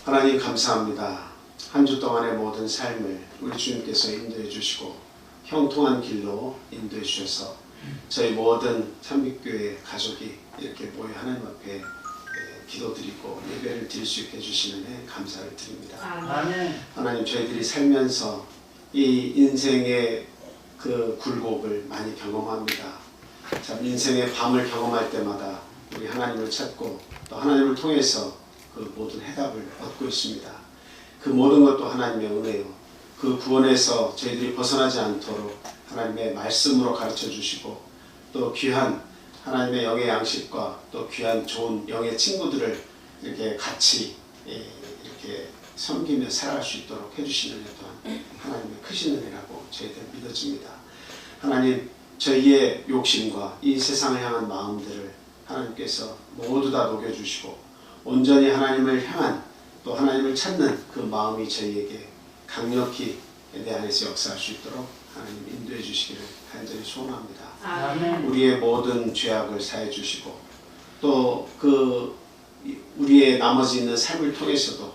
하나님 감사합니다. 한 주 동안의 모든 삶을 우리 주님께서 인도해 주시고 형통한 길로 인도해 주셔서 저희 모든 참빛교회 가족이 이렇게 모여 하나님 앞에 기도드리고 예배를 드릴 수 있게 해주시는 데 감사를 드립니다. 아멘. 하나님, 저희들이 살면서 이 인생의 그 굴곡을 많이 경험합니다. 참 인생의 밤을 경험할 때마다 우리 하나님을 찾고 또 하나님을 통해서 그 모든 해답을 얻고 있습니다. 그 모든 것도 하나님의 은혜요. 그 구원에서 저희들이 벗어나지 않도록 하나님의 말씀으로 가르쳐 주시고 또 귀한 하나님의 영의 양식과 또 귀한 좋은 영의 친구들을 이렇게 같이 이렇게 섬기며 살아갈 수 있도록 해주시는 일 또한 하나님의 크신 은혜라고 저희들 믿어집니다. 하나님, 저희의 욕심과 이 세상을 향한 마음들을 하나님께서 모두 다 녹여주시고 온전히 하나님을 향한 또 하나님을 찾는 그 마음이 저희에게 강력히 내 안에서 역사할 수 있도록 하나님 인도해 주시기를 간절히 소원합니다. 아멘. 우리의 모든 죄악을 사해 주시고 또 그 우리의 나머지 있는 삶을 통해서도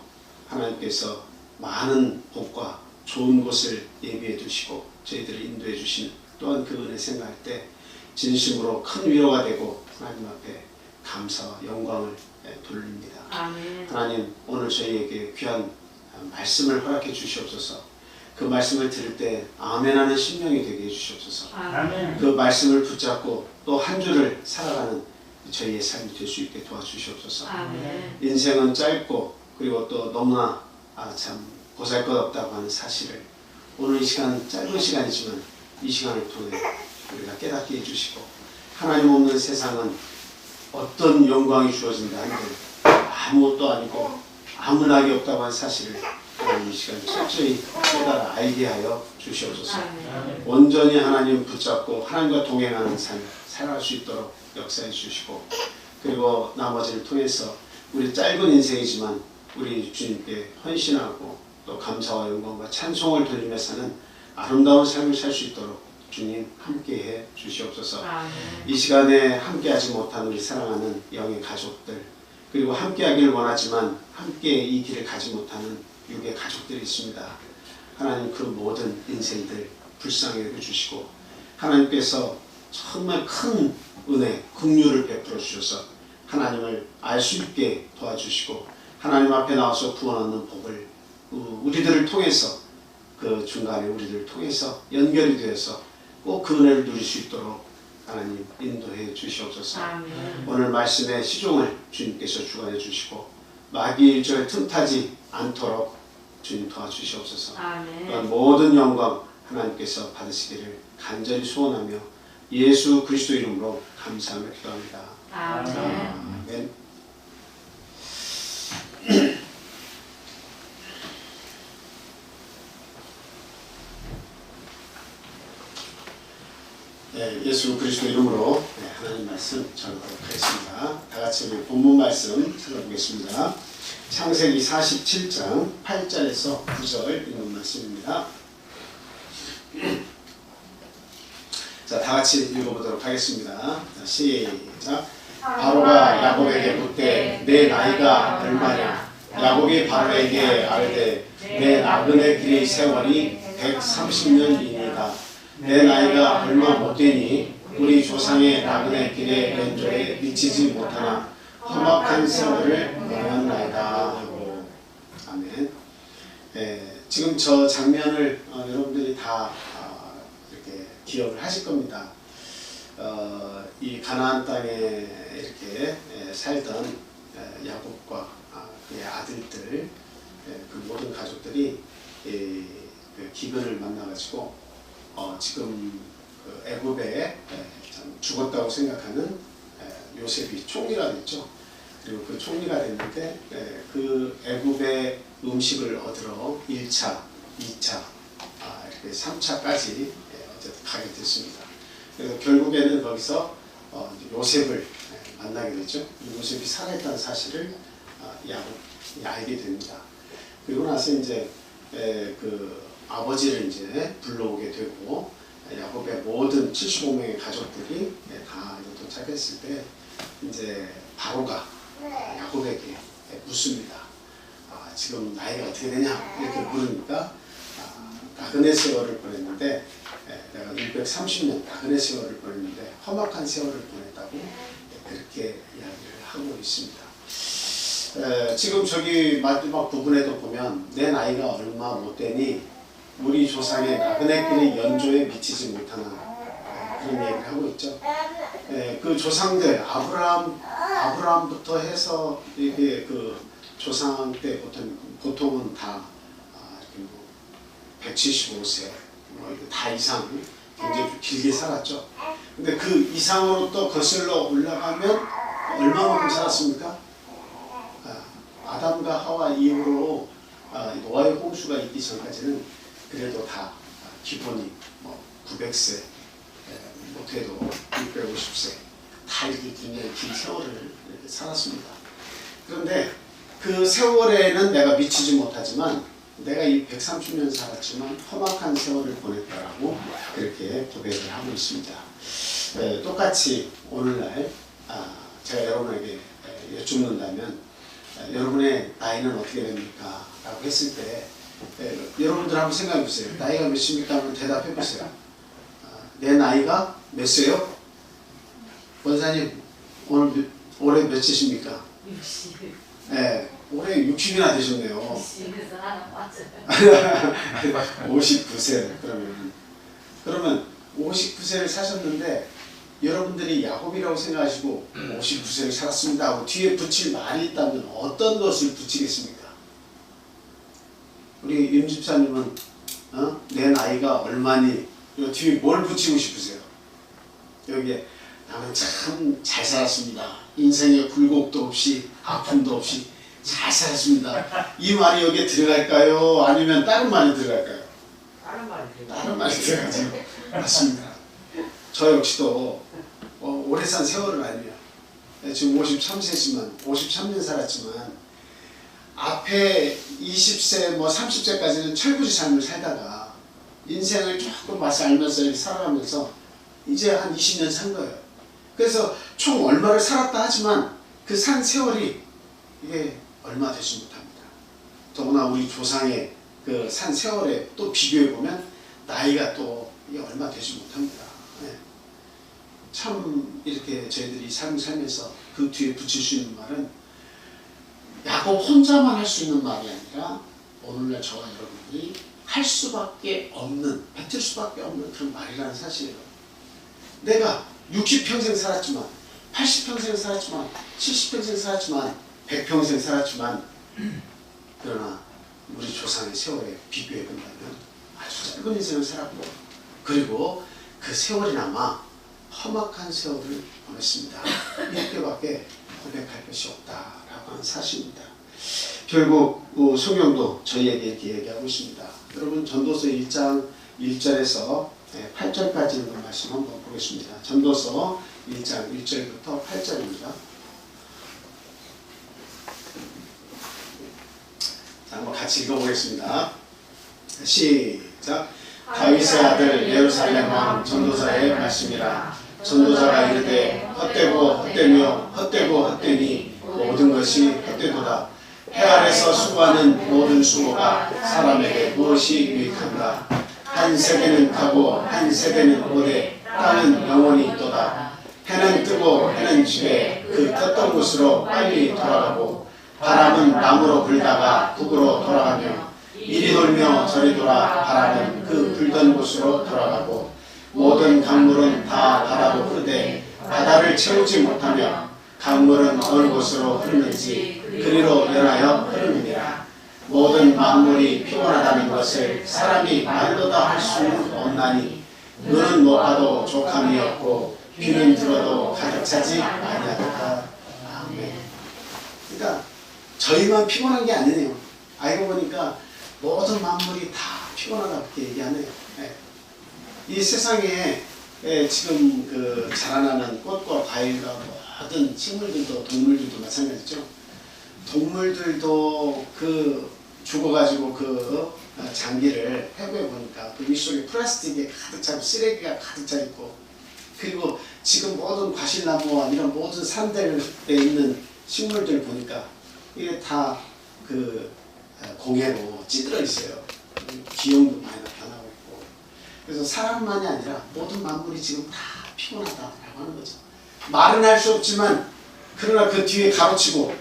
하나님께서 많은 복과 좋은 곳을 예비해 두시고 저희들을 인도해 주신 또한 그 은혜 생각할 때 진심으로 큰 위로가 되고 하나님 앞에 감사와 영광을 돌립니다. 아멘. 하나님, 오늘 저희에게 귀한 말씀을 허락해 주시옵소서. 그 말씀을 들을 때 아멘하는 심령이 되게 해주시옵소서. 아멘. 그 말씀을 붙잡고 또 한 주를 살아가는 저희의 삶이 될 수 있게 도와주시옵소서. 아멘. 인생은 짧고 그리고 또 너무나 참 보잘것없다고 하는 사실을 오늘 이 시간, 짧은 시간이지만 이 시간을 통해 우리가 깨닫게 해주시고 하나님 없는 세상은 어떤 영광이 주어진다 한들 아무것도 아니고 아무 낙이 없다고 한 사실을 이 시간 철저히 깨달아 알게 하여 주시옵소서. 아멘. 온전히 하나님 붙잡고 하나님과 동행하는 삶 살아갈 수 있도록 역사해 주시고 그리고 나머지를 통해서 우리 짧은 인생이지만 우리 주님께 헌신하고 또 감사와 영광과 찬송을 돌리며 사는 아름다운 삶을 살 수 있도록 주님 함께해 주시옵소서. 아멘. 이 시간에 함께하지 못한 우리 사랑하는 영의 가족들 그리고 함께하기를 원하지만 함께 이 길을 가지 못하는 육의 가족들이 있습니다. 하나님, 그 모든 인생들 불쌍히 여겨주시고 하나님께서 정말 큰 은혜, 긍휼을 베풀어 주셔서 하나님을 알 수 있게 도와주시고 하나님 앞에 나와서 구원 얻는 복을 우리들을 통해서 그 중간에 우리들을 통해서 연결이 되어서 꼭 그 은혜를 누릴 수 있도록 하나님 인도해 주시옵소서. 아멘. 오늘 말씀의 시종을 주님께서 주관해 주시고 마귀 일절에 틈타지 않도록 주님 도와주시옵소서. 아멘. 또한 모든 영광 하나님께서 받으시기를 간절히 소원하며 예수 그리스도 이름으로 감사하며 기도합니다. 아멘. 아멘. 네, 예수 그리스도 이름으로 하나님 말씀 전하도록 하겠습니다. 다 같이 우리 본문 말씀 찾아보겠습니다. 창세기 47장 8절에서 9절 읽는 말씀입니다. 자, 다 같이 읽어보도록 하겠습니다. 자, 시작. 바로가 야곱에게 묻되 내 나이가 얼마냐? 야곱이 바로에게 아뢰되 내 나그네 길의 세월이 130년이니이다. 내 나이가 얼마 못되니 우리 조상의 나그네 길의 연조에 미치지 못하나 험악한 세월을 영원하나이다 하고. 아멘. 지금 저 장면을 여러분들이 다 이렇게 기억을 하실 겁니다. 이 가나안 땅에 이렇게 살던 야곱과 그의 아들들, 그 모든 가족들이 그 기근을 만나가지고 지금 그 애굽에 죽었다고 생각하는 요셉이 총리가 됐죠. 그리고 그 총리가 됐는데 그 애굽의 음식을 얻으러 1차, 2차, 이렇게 3차까지 어쨌든 가게 됐습니다. 그래서 결국에는 거기서 요셉을 만나게 되죠. 요셉이 살아있다는 사실을 야곱이 알게 됩니다. 그리고 나서 이제 그 아버지를 이제 불러오게 되고 야곱의 모든 75명의 가족들이 다 도착했을 때 이제 바로가 야곱에게 묻습니다. 지금 나이가 어떻게 되냐 이렇게 물으니까 나그네 세월을 보냈는데 내가 630년 나그네 세월을 보냈는데 험악한 세월을 보냈다고 그렇게 이야기를 하고 있습니다. 지금 저기 마지막 부분에도 보면 내 나이가 얼마 못 되니 우리 조상의 나그네끼리 연조에 미치지 못하나 그런 얘기를 하고 있죠. 그 조상들 아브라함부터 해서 이게 그 조상 때 보통은 다 이렇게 뭐 175세 다 이상 굉장히 길게 살았죠. 근데 그 이상으로 또 거슬러 올라가면 얼마만큼 살았습니까? 아담과 하와 이후로 노아의 홍수가 있기 전까지는 그래도 다 기본이 뭐 900세 못해도 650세 다 이렇게 굉장히 긴 세월을 이렇게 살았습니다. 그런데 그 세월에는 내가 미치지 못하지만 내가 이 130년 살았지만 험악한 세월을 보냈다라고 그렇게 고백을 하고 있습니다. 똑같이 오늘날 제가 여러분에게 여쭙는다면 여러분의 나이는 어떻게 됩니까? 라고 했을 때 여러분들 한번 생각해 보세요. 나이가 몇입니까? 한번 대답해 보세요. 내 나이가 몇세요? 원사님 올해 몇이십니까? 60. 네, 올해 60이나 되셨네요. 60에서 하나 빠져요. 59세 그러면 59세를 사셨는데 여러분들이 야곱이라고 생각하시고 59세를 살았습니다 하고 뒤에 붙일 말이 있다면 어떤 것을 붙이겠습니까? 우리 윤 집사님은 내 나이가 얼마니? 요 뒤에 뭘 붙이고 싶으세요? 여기에 나는 참 잘 살았습니다. 인생에 굴곡도 없이 아픔도 없이 잘 살았습니다. 이 말이 여기에 들어갈까요? 아니면 다른 말이 들어갈까요? 다른 말이 들어가죠. 맞습니다. 저 역시도 오래 산 세월을 알면 지금 53세지만 53년 살았지만 앞에 20세 뭐 30세까지는 철부지 삶을 살다가 인생을 조금 맛을 알면서 이렇게 살아가면서 이제 한 20년 산 거예요. 그래서 총 얼마를 살았다 하지만 그 산 세월이 이게 얼마 되지 못합니다. 더구나 우리 조상의 그 산 세월에 또 비교해 보면 나이가 또 이게 얼마 되지 못합니다. 참 이렇게 저희들이 삶을 살면서 그 뒤에 붙일 수 있는 말은 야곱 혼자만 할 수 있는 말이 아니라 오늘날 저와 여러분들이 할 수밖에 없는, 뱉을 수밖에 없는 그런 말이라는 사실이에요. 내가 60평생 살았지만 80평생 살았지만 70평생 살았지만 100평생 살았지만 그러나 우리 조상의 세월에 비교해 본다면 아주 짧은 인생을 살았고 그리고 그 세월이나마 험악한 세월을 보냈습니다. 이렇게밖에 고백할 것이 없다라고 하는 사실입니다. 결국 성경도 저희에게 이렇게 얘기하고 있습니다. 여러분 전도서 1장 1절에서 8절까지 있는 말씀 한번 보겠습니다. 전도서 1장 1절부터 8절입니다. 자, 한번 같이 읽어보겠습니다. 시작. 다윗의 아들 예루살렘 왕 전도자의 말씀이라. 전도자가 이르되 헛되고 헛되며 헛되고 헛되니 모든 것이 헛되도다. 해 아래서 수고하는 모든 수고가 사람에게 무엇이 유익한가. 한 세대는 가고 한 세대는 오래 땅은 영원히 있도다. 해는 뜨고 해는 지되 그 떴던 곳으로 빨리 돌아가고 바람은 남으로 불다가 북으로 돌아가며 이리 돌며 저리 돌아 바람은 그 불던 곳으로 돌아가고 모든 강물은 다 바다로 흐르되 바다를 채우지 못하며 강물은 어느 곳으로 흐르는지 그리로 연하여 흐르느니라. 모든 만물이 피곤하다는 것을 사람이 말로다 할 수는 없나니 눈은 못 봐도 족함이 없고 귀는 들어도 가득 차지 아니하도다. 아멘. 그러니까 저희만 피곤한 게 아니네요. 알고 보니까 모든 만물이 다 피곤하다 그렇게 얘기하네요. 이 세상에 지금 그 자라나는 꽃과 과일과 모든 식물들도 동물들도 마찬가지죠. 동물들도 그 죽어가지고 그 장기를 해부해 보니까 그 윗속에 플라스틱에 가득 차고 쓰레기가 가득 차 있고 그리고 지금 모든 과실나무와 이런 모든 산들에 있는 식물들 보니까 이게 다 그 공해로 찌들어 있어요. 기형도 많이 나타나고 있고. 그래서 사람만이 아니라 모든 만물이 지금 다 피곤하다라고 하는 거죠. 말은 할 수 없지만 그러나 그 뒤에 가로치고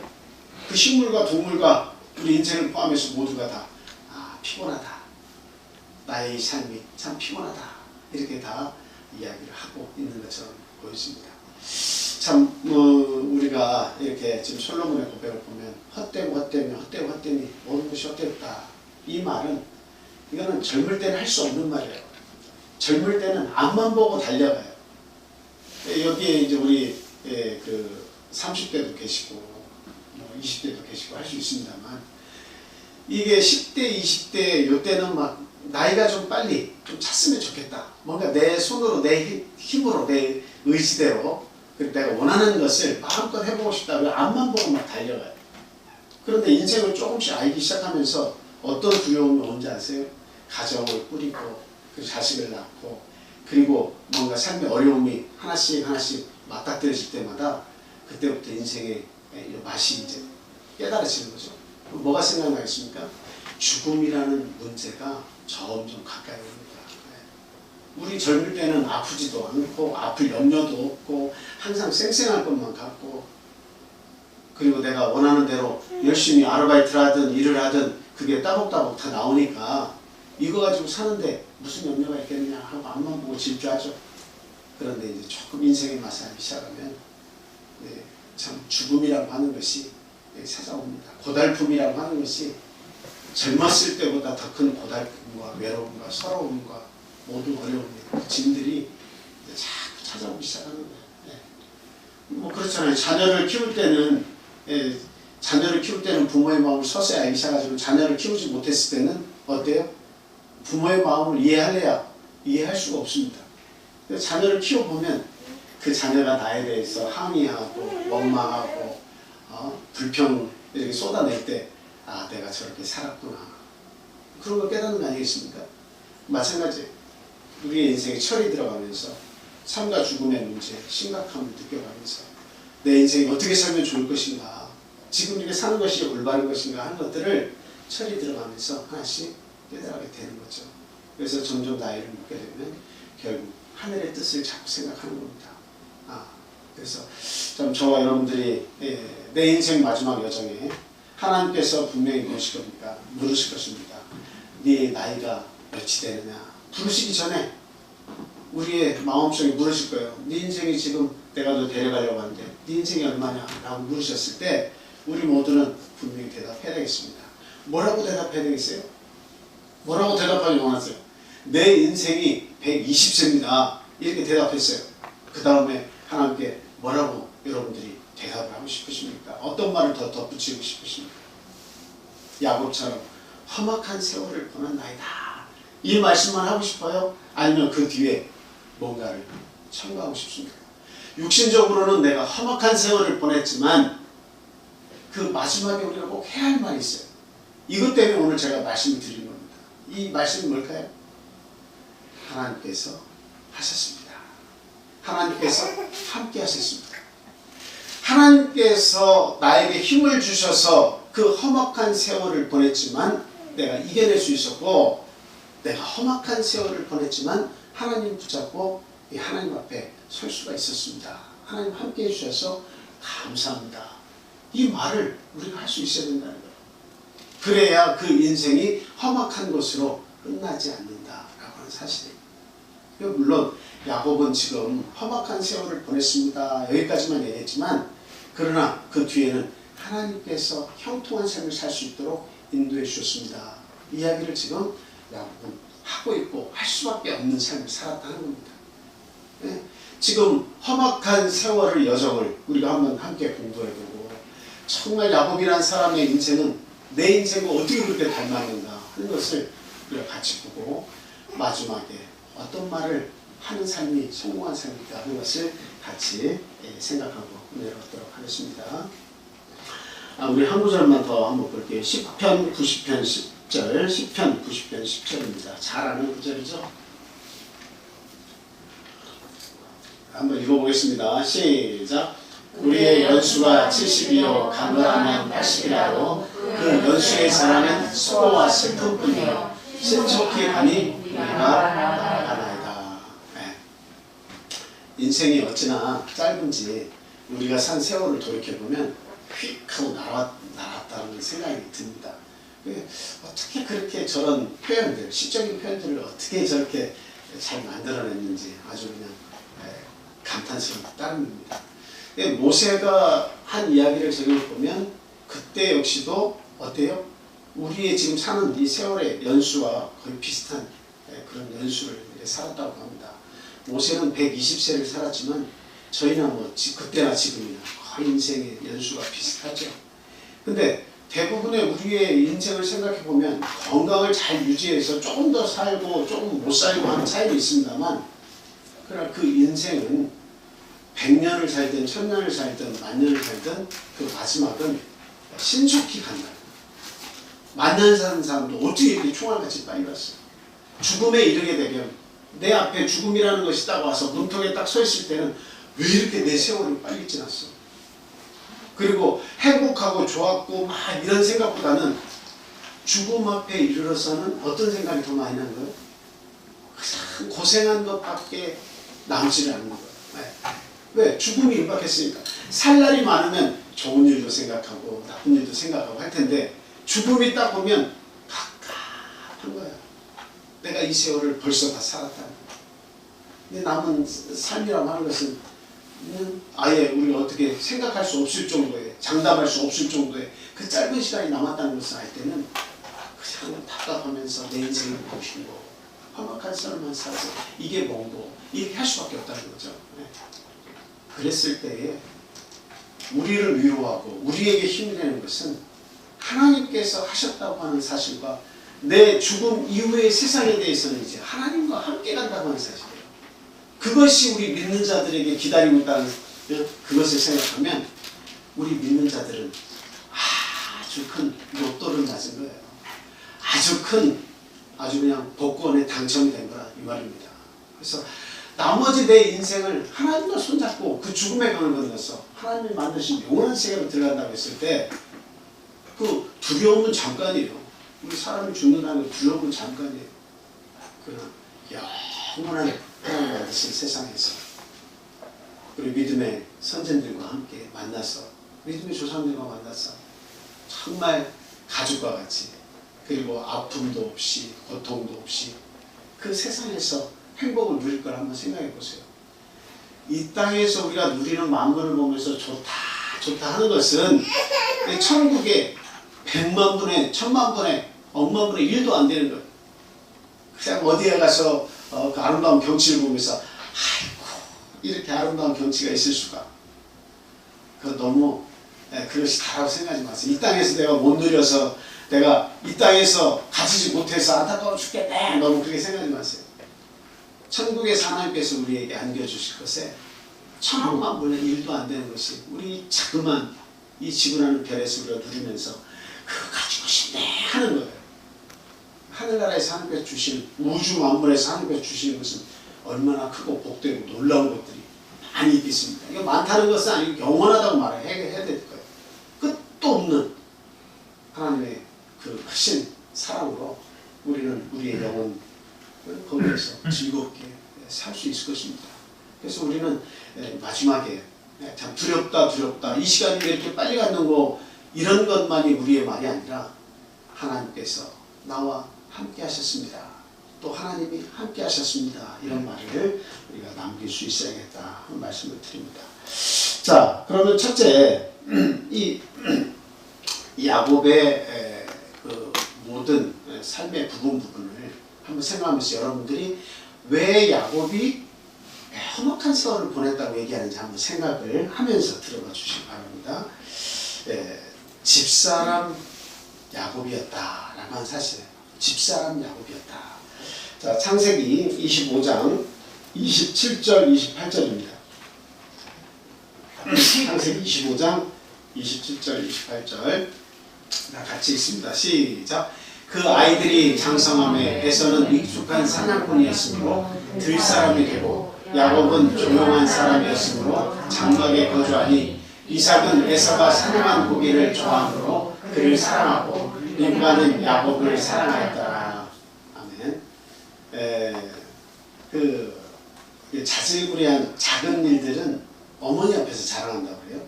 그 식물과 동물과 우리 인생을 포함해서 모두가 다 피곤하다. 나의 삶이 참 피곤하다. 이렇게 다 이야기를 하고 있는 것처럼 보여집니다. 참 우리가 이렇게 지금 솔로몬의 고백을 보면 헛되고 모든 것이 헛되었다. 이 말은 이거는 젊을 때는 할 수 없는 말이에요. 젊을 때는 앞만 보고 달려가요. 여기에 이제 우리 그 30대도 계시고 20대도 계시고 할 수 있습니다만 이게 10대, 20대 요때는 막 나이가 좀 빨리 좀 찼으면 좋겠다. 뭔가 내 손으로 내 힘으로 내 의지대로 내가 원하는 것을 마음껏 해보고 싶다고 앞만 보고 막 달려가요. 그런데 인생을 조금씩 알기 시작하면서 어떤 두려움이 오는지 아세요? 가정을 꾸리고 그 자식을 낳고 그리고 뭔가 삶의 어려움이 하나씩 맞닥뜨려질 때마다 그때부터 인생의 맛이 이제 깨달아지는 거죠. 뭐가 생각나겠습니까? 죽음이라는 문제가 점점 가까이 옵니다. 우리 젊을 때는 아프지도 않고 아플 염려도 없고 항상 쌩쌩할 것만 같고 그리고 내가 원하는 대로 열심히 아르바이트를 하든 일을 하든 그게 따복따복 다 나오니까 이거 가지고 사는데 무슨 염려가 있겠느냐 하고 앞만 보고 질주하죠. 그런데 이제 조금 인생의 맛을 알기 시작하면 참 죽음이라고 하는 것이 찾아옵니다. 고달픔이라고 하는 것이 젊었을 때보다 더 큰 고달픔과 외로움과 서러움과 모든 어려움, 짐들이 자꾸 찾아오기 시작하는 거예요. 뭐 그렇잖아요. 자녀를 키울 때는 부모의 마음을 서서히 알기 시작하지만 자녀를 키우지 못했을 때는 어때요? 부모의 마음을 이해할 수가 없습니다. 자녀를 키워보면 그 자녀가 나에 대해서 항의하고 원망하고 불평 이렇게 쏟아낼 때 내가 저렇게 살았구나. 그런 걸 깨닫는 거 아니겠습니까? 마찬가지 우리의 인생에 철이 들어가면서 삶과 죽음의 문제, 심각함을 느껴가면서 내 인생이 어떻게 살면 좋을 것인가, 지금 이렇게 사는 것이 올바른 것인가 하는 것들을 철이 들어가면서 하나씩 깨달게 되는 거죠. 그래서 점점 나이를 먹게 되면 결국 하늘의 뜻을 자꾸 생각하는 겁니다. 그래서 좀 저와 여러분들이 내 인생 마지막 여정에 하나님께서 분명히 물으실 것입니다. 네 나이가 몇이 되느냐. 부르시기 전에 우리의 마음속에 물으실 거예요. 네 인생이 지금 내가 너 데려가려고 하는데 네 인생이 얼마냐 라고 물으셨을 때 우리 모두는 분명히 대답해야 되겠습니다. 뭐라고 대답해야 되겠어요? 뭐라고 대답하기 원하세요? 내 인생이 120세입니다. 이렇게 대답했어요. 그 다음에 하나님께 뭐라고 여러분들이 대답을 하고 싶으십니까? 어떤 말을 더 덧붙이고 싶으십니까? 야곱처럼 험악한 세월을 보낸 나이다. 이 말씀만 하고 싶어요? 아니면 그 뒤에 뭔가를 첨가하고 싶습니까? 육신적으로는 내가 험악한 세월을 보냈지만 그 마지막에 우리가 꼭 해야 할 말이 있어요. 이것 때문에 오늘 제가 말씀을 드리는 겁니다. 이 말씀이 뭘까요? 하나님께서 하셨습니다. 하나님께서 함께 하셨습니다. 하나님께서 나에게 힘을 주셔서 그 험악한 세월을 보냈지만 내가 이겨낼 수 있었고, 내가 험악한 세월을 보냈지만 하나님 붙잡고 하나님 앞에 설 수가 있었습니다. 하나님 함께 해주셔서 감사합니다. 이 말을 우리가 할 수 있어야 된다는 거예요. 그래야 그 인생이 험악한 것으로 끝나지 않는다라고 하는 사실이에요. 물론 야곱은 지금 험악한 세월을 보냈습니다. 여기까지만 얘기했지만 그러나 그 뒤에는 하나님께서 형통한 삶을 살 수 있도록 인도해 주셨습니다. 이야기를 지금 야곱은 하고 있고 할 수밖에 없는 삶을 살았다는 겁니다. 네? 지금 험악한 세월의 여정을 우리가 한번 함께 공부해보고 정말 야곱이라는 사람의 인생은 내 인생과 어떻게 그렇게 닮았는가 하는 것을 우리가 같이 보고 마지막에 어떤 말을 하는 삶이 성공한 삶이다 하는 것을 같이 생각하고 내려가도록 하겠습니다. 우리 한 구절만 더 한번 볼게요. 10편 90편 10절 10편 90편 10절입니다. 잘 아는 구절이죠. 한번 읽어보겠습니다. 시작. 우리의 연수가 70이요 가늘하면 80이라로 그 연수의 사랑은 수고와 슬픔뿐이요 신속히 가니 우리가 나아가나이다. 네. 인생이 어찌나 짧은지 우리가 산 세월을 돌이켜보면 휙 하고 날았다는 생각이 듭니다. 어떻게 그렇게 저런 표현들, 시적인 표현들을 어떻게 저렇게 잘 만들어냈는지 아주 그냥 감탄스러운 따름입니다. 모세가 한 이야기를 적용해보면 그때 역시도 어때요? 우리의 지금 사는 이 세월의 연수와 거의 비슷한 그런 연수를 살았다고 합니다. 모세는 120세를 살았지만 저희나 뭐 그때나 지금이나 거의 인생의 연수가 비슷하죠. 근데 대부분의 우리의 인생을 생각해보면 건강을 잘 유지해서 조금 더 살고 조금 못 살고 하는 차이도 있습니다만 그러나 그 인생은 100년을 살든 1000년을 살든 만년을 살든 그 마지막은 신속히 간다. 만년 사는 사람도 어떻게 이렇게 총알같이 빨리 갔어요. 죽음에 이르게 되면 내 앞에 죽음이라는 것이 딱 와서 문턱에 딱 서 있을 때는 왜 이렇게 내 세월이 빨리 지났어. 그리고 행복하고 좋았고 막 이런 생각보다는 죽음 앞에 이르러서는 어떤 생각이 더 많이 난 거예요? 가장 고생한 것밖에 남지를 않는 거예요. 왜? 죽음이 임박했으니까. 살 날이 많으면 좋은 일도 생각하고 나쁜 일도 생각하고 할 텐데 죽음이 딱 오면 갑갑한 거야. 내가 이 세월을 벌써 다 살았다는 거야. 근데 남은 삶이라고 하는 것은 아예 우리가 어떻게 생각할 수 없을 정도의, 장담할 수 없을 정도의 그 짧은 시간이 남았다는 것을 알 때는 그냥 답답하면서 내 인생을 보시고 험악한 삶만 살아서 이게 뭐고 이렇게 할 수밖에 없다는 거죠. 그랬을 때에 우리를 위로하고 우리에게 힘이 되는 것은 하나님께서 하셨다고 하는 사실과 내 죽음 이후의 세상에 대해서는 이제 하나님과 함께 간다고 하는 사실이에요. 그것이 우리 믿는 자들에게 기다리고 있다는 그것을 생각하면 우리 믿는 자들은 아주 큰 로또를 맞은 거예요. 아주 큰 아주 그냥 복권에 당첨이 된 거라 이 말입니다. 그래서 나머지 내 인생을 하나님과 손잡고 그 죽음의 강을 건너서 하나님이 만드신 영원한 세계로 들어간다고 했을 때 그 두려움은 잠깐이에요. 우리 사람이 죽는다는 두려움은 잠깐이에요. 그러나 영원한 하나님 만드신 세상에서 우리 믿음의 선생들과 함께 만나서 믿음의 조상들과 만나서 정말 가족과 같이 그리고 아픔도 없이 고통도 없이 그 세상에서 행복을 누릴 걸 한번 생각해 보세요. 이 땅에서 우리가 누리는 만물을 보면서 좋다 하는 것은 천국에 100만 분의 1000만 분의 억만 분의 1도 안 되는 거예요. 그냥 어디에 가서 그 아름다운 경치를 보면서 아이고 이렇게 아름다운 경치가 있을 수가. 그거 너무 그것이 다라고 생각하지 마세요. 이 땅에서 내가 못 누려서 내가 이 땅에서 가지지 못해서 안타까워 죽겠네. 너무 그렇게 생각하지 마세요. 천국에서 하나님께서 우리에게 안겨주실 것에 1000억만 분의 1도 안 되는 것이 우리 자그만 이 지구라는 별에서 우리가 누리면서 그거 가지고 싶네 하는 거예요. 하늘나라에서 하나님께서 주시는 우주 만물에서 하나님께서 주시는 것은 얼마나 크고 복되고 놀라운 것들이 많이 있겠습니다. 이거 많다는 것은 아니고 영원하다고 말해야 될 거예요. 끝도 없는 하나님의 그 크신 사랑으로 우리는 우리의 영혼 거기에서 즐겁게 살 수 있을 것입니다. 그래서 우리는 마지막에 참 두렵다 이 시간이 왜 이렇게 빨리 갔는 거 이런 것만이 우리의 말이 아니라 하나님께서 나와 함께 하셨습니다. 또 하나님이 함께 하셨습니다. 이런 말을 우리가 남길 수 있어야겠다 하는 말씀을 드립니다. 자, 그러면 첫째 이 야곱의 그 모든 삶의 부분을 한번 생각하면서 여러분들이 왜 야곱이 험악한 세월을 보냈다고 얘기하는지 한번 생각을 하면서 들어봐 주시기 바랍니다. 집사람 야곱이었다라고 하는 사실이에요. 집사람 야곱이었다. 자, 창세기 25장 27절 28절입니다. 창세기 25장 27절 28절 같이 읽습니다. 시작. 그 아이들이 장성함에 에서는 익숙한 사냥꾼이었으므로 들사람이 되고 야곱은 조용한 사람이었으므로 장막에 거주하니 이삭은 에서가 사냥한 고기를 좋아하므로 그를 사랑하고 립과는 야곱을 사랑하였더라. 아멘. 그 자질구레한 작은 일들은 어머니 앞에서 자랑한다고 그래요.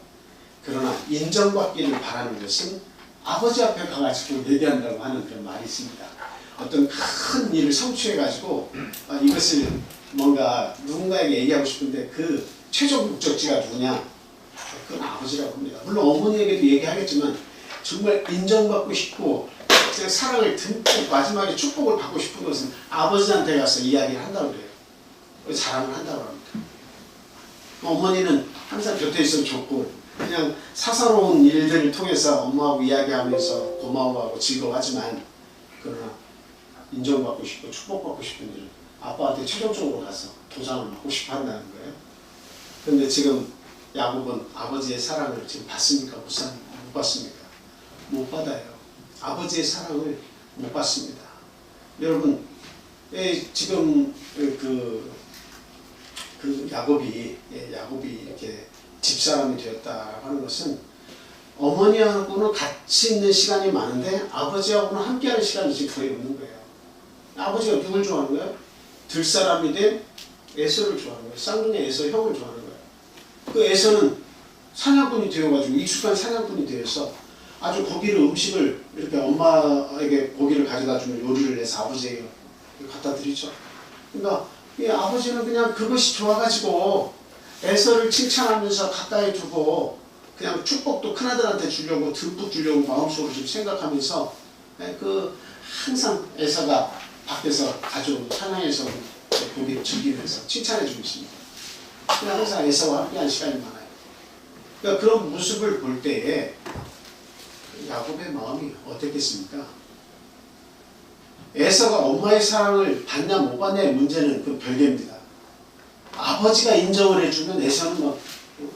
그러나 인정받기를 바라는 것은 아버지 앞에 가가지고 얘기한다고 하는 그런 말이 있습니다. 어떤 큰 일을 성취해가지고 이것을 뭔가 누군가에게 얘기하고 싶은데 그 최종 목적지가 누구냐? 그건 아버지라고 합니다. 물론 어머니에게도 얘기하겠지만 정말 인정받고 싶고 사랑을 듬뿍 마지막에 축복을 받고 싶은 것은 아버지한테 가서 이야기를 한다고 그래요. 자랑을 한다고 합니다. 어머니는 항상 곁에 있으면 좋고 그냥 사사로운 일들을 통해서 엄마하고 이야기하면서 고마워하고 즐거워하지만 그러나 인정받고 싶고 축복받고 싶은 일은 아빠한테 최종적으로 가서 도장을 맞고 싶어 한다는 거예요. 그런데 지금 야곱은 아버지의 사랑을 지금 받습니까? 못 받습니까? 못 받아요. 아버지의 사랑을 못 받습니다. 여러분, 지금 야곱이 이렇게 집사람이 되었다라고 하는 것은 어머니하고는 같이 있는 시간이 많은데 아버지하고는 함께하는 시간이 지금 거의 없는 거예요. 아버지가 누굴 좋아하는 거예요? 들사람이 된 에서를 좋아하는 거예요. 쌍둥이 에서 형을 좋아하는 거예요. 그 에서는 사냥꾼이 되어가지고 익숙한 사냥꾼이 되어서 아주 음식을 이렇게 엄마에게 고기를 가져다 주면 요리를 해서 아버지에게 갖다 드리죠. 그러니까 이 아버지는 그냥 그것이 좋아가지고 에서를 칭찬하면서 가까이 두고 그냥 축복도 큰아들한테 주려고 듬뿍 주려고 마음속으로 좀 생각하면서 항상 에서가 밖에서 아주 사냥해서 고기를 즐기면서 칭찬해주고 있습니다. 그냥 항상 에서와 함께한 시간이 많아요. 그러니까 그런 모습을 볼 때에 야곱의 마음이 어땠겠습니까? 에서가 엄마의 사랑을 받냐 못 받냐의 문제는 그 별개입니다. 아버지가 인정을 해주면 에서는 막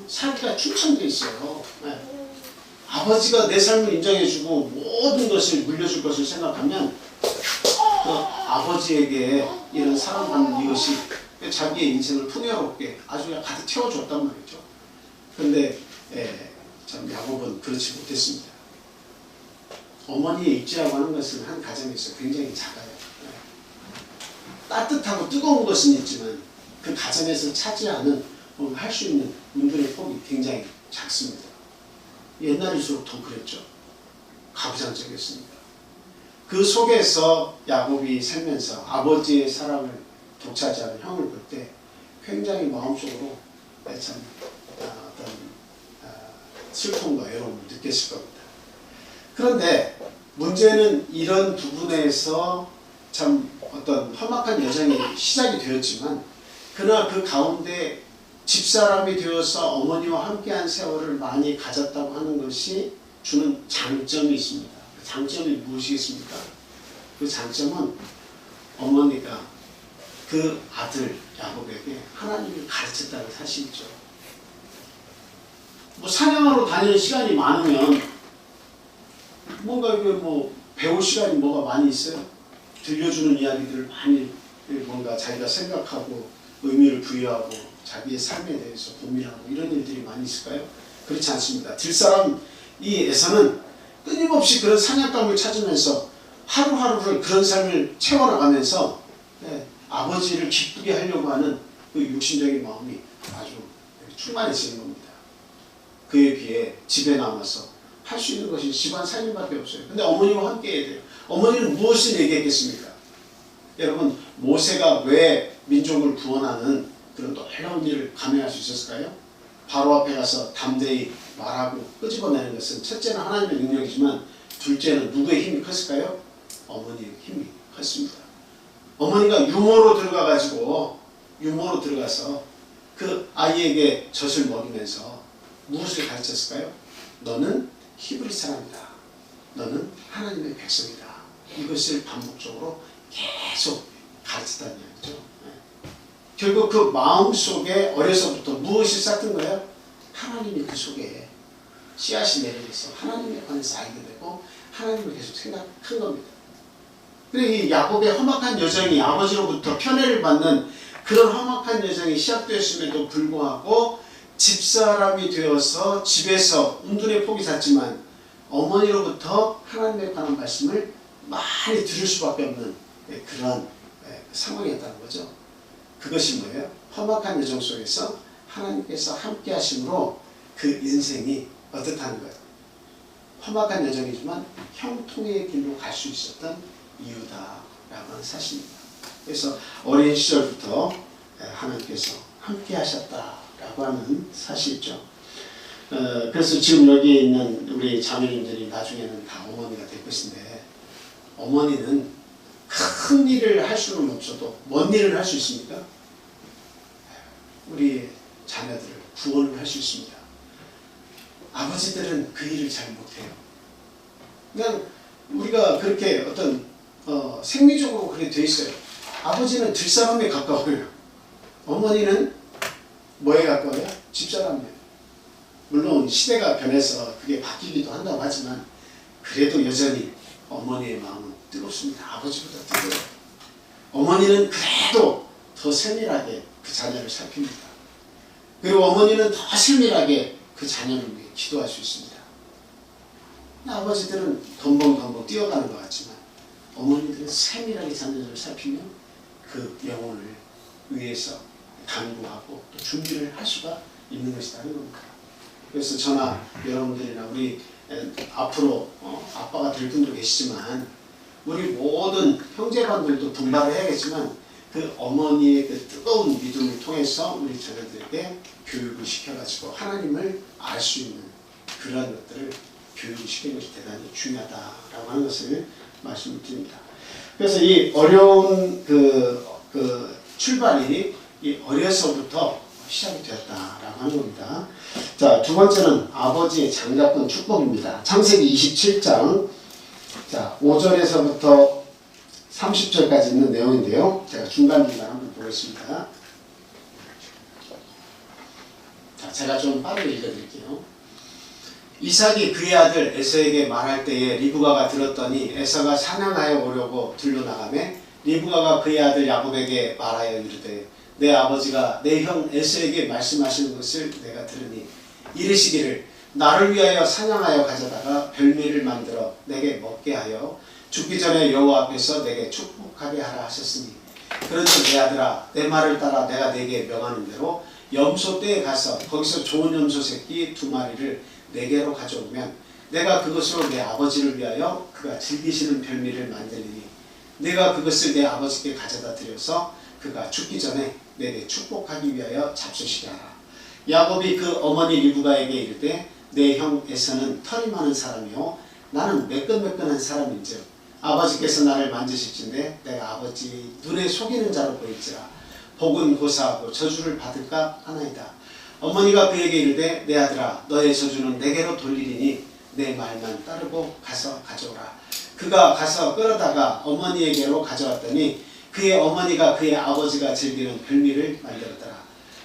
살기가 충천되어 있어요. 네. 아버지가 내 삶을 인정해주고 모든 것을 물려줄 것을 생각하면 그 아버지에게 이런 사랑받는 이것이 자기의 인생을 풍요롭게 아주 가득 채워줬단 말이죠. 그런데 참 야곱은 그렇지 못했습니다. 어머니의 입지라고 하는 것은 한 가정에서 굉장히 작아요. 따뜻하고 뜨거운 것은 있지만 그 가정에서 차지하는 할 수 있는 운동의 폭이 굉장히 작습니다. 옛날일수록 더 그랬죠. 가부장적이었습니다. 그 속에서 야곱이 살면서 아버지의 사랑을 독차지하는 형을 볼 때 굉장히 마음속으로 참 어떤 슬픔과 외로움을 느꼈을 겁니다. 그런데 문제는 이런 부분에서 참 어떤 험악한 여정이 시작이 되었지만 그러나 그 가운데 집사람이 되어서 어머니와 함께한 세월을 많이 가졌다고 하는 것이 주는 장점이 있습니다. 그 장점이 무엇이겠습니까? 그 장점은 어머니가 그 아들 야곱에게 하나님을 가르쳤다는 사실이죠. 사냥하러 다니는 시간이 많으면 뭔가 배울 시간이 뭐가 많이 있어요? 들려주는 이야기들을 많이 뭔가 자기가 생각하고 의미를 부여하고 자기의 삶에 대해서 고민하고 이런 일들이 많이 있을까요? 그렇지 않습니다. 뒷사람 이 에서는 끊임없이 그런 사냥감을 찾으면서 하루하루를 그런 삶을 채워나가면서 아버지를 기쁘게 하려고 하는 그 육신적인 마음이 아주 충만해지는 겁니다. 그에 비해 집에 남아서 할 수 있는 것이 집안 살림밖에 없어요. 근데 어머니와 함께 해야 돼요. 어머니는 무엇을 얘기했겠습니까? 여러분, 모세가 왜 민족을 구원하는 그런 놀라운 일을 감행할 수 있었을까요? 바로 앞에 가서 담대히 말하고 끄집어내는 것은 첫째는 하나님의 능력이지만 둘째는 누구의 힘이 컸을까요? 어머니의 힘이 컸습니다. 어머니가 유모로 들어가서 그 아이에게 젖을 먹이면서 무엇을 가르쳤을까요? 너는 히브리 사람이다. 너는 하나님의 백성이다. 이것을 반복적으로 계속 가르치다는 이야기죠. 결국 그 마음속에 어려서부터 무엇이 싹튼 거예요? 하나님이 그 속에 씨앗이 내려져서 하나님에 관해서 알게 되고 하나님을 계속 생각한 겁니다. 그리고 이 야곱의 험악한 여정이 아버지로부터 편애를 받는 그런 험악한 여정이 시작되었음에도 불구하고 집사람이 되어서 집에서 운둔의 폭이 잦지만 어머니로부터 하나님에 관한 말씀을 많이 들을 수밖에 없는 그런 상황이었다는 거죠. 그것이 뭐예요? 험악한 여정 속에서 하나님께서 함께 하심으로 그 인생이 어떻다는 거예요? 험악한 여정이지만 형통의 길로 갈 수 있었던 이유다라고 하는 사실입니다. 그래서 어린 시절부터 하나님께서 함께 하셨다라고 하는 사실이죠. 그래서 지금 여기에 있는 우리 자매님들이 나중에는 다 어머니가 될 것인데, 어머니는 큰 일을 할 수는 없어도 먼 일을 할 수 있습니까? 우리 자녀들을 구원을 할 수 있습니다. 아버지들은 그 일을 잘 못해요. 그냥 우리가 그렇게 어떤 생리적으로 그렇게 돼 있어요. 아버지는 뒷사람에 가까워요. 어머니는 뭐에 가까워요? 집사람이에요. 물론 시대가 변해서 그게 바뀌기도 한다고 하지만 그래도 여전히 어머니의 마음은 뜨겁습니다. 아버지보다 뜨거워요. 어머니는 그래도 더 세밀하게 그 자녀를 살핍니다. 그리고 어머니는 더 세밀하게 그 자녀를 위해 기도할 수 있습니다. 아버지들은 덤벙덤벙 뛰어가는 것 같지만 어머니들은 세밀하게 자녀들을 살피며 그 영혼을 위해서 간구하고 또 준비를 할 수가 있는 것이라는 겁니다. 그래서 저나 여러분들이나 우리 앞으로 아빠가 될 분도 계시지만 우리 모든 형제반들도 분발을 해야겠지만 그 어머니의 그 뜨거운 믿음을 통해서 우리 자녀들에게 교육을 시켜가지고 하나님을 알 수 있는 그러한 것들을 교육을 시키는 것이 대단히 중요하다라고 하는 것을 말씀을 드립니다. 그래서 이 어려운 그 출발이 이 어려서부터 시작이 되었다라고 하는 겁니다. 자, 두 번째는 아버지의 장잡권 축복입니다. 창세기 27장 자 5절에서부터 30절까지 있는 내용인데요. 제가 중간중간 한번 보겠습니다. 자, 제가 좀 빠르게 읽어드릴게요. 이삭이 그의 아들 에서에게 말할 때에 리브가가 들었더니 에서가 사냥하여 오려고 들러나가매 리브가가 그의 아들 야곱에게 말하여 이르되 내 아버지가 내 형 에서에게 말씀하시는 것을 내가 들으니 이르시기를 나를 위하여 사냥하여 가져다가 별미를 만들어 내게 먹게 하여 죽기 전에 여호와 앞에서 내게 축복하게 하라 하셨으니 그런즉 내 아들아 내 말을 따라 내가 내게 명하는 대로 염소 떼에 가서 거기서 좋은 염소 새끼 2마리를 내게로 가져오면 내가 그것으로 내 아버지를 위하여 그가 즐기시는 별미를 만들리니 내가 그것을 내 아버지께 가져다 드려서 그가 죽기 전에 내게 축복하기 위하여 잡수시게 하라. 야곱이 그 어머니 리브가에게 이르되 내 형 에서는 털이 많은 사람이요 나는 매끈매끈한 사람인즉 아버지께서 나를 만지실진데 내가 아버지 눈에 속이는 자로 보일지라 복은 고사하고 저주를 받을까 하나이다. 어머니가 그에게 이르되 내 아들아 너의 저주는 내게로 돌리리니 내 말만 따르고 가서 가져오라. 그가 가서 끌어다가 어머니에게로 가져왔더니 그의 어머니가 그의 아버지가 즐기는 별미를 만들었더라.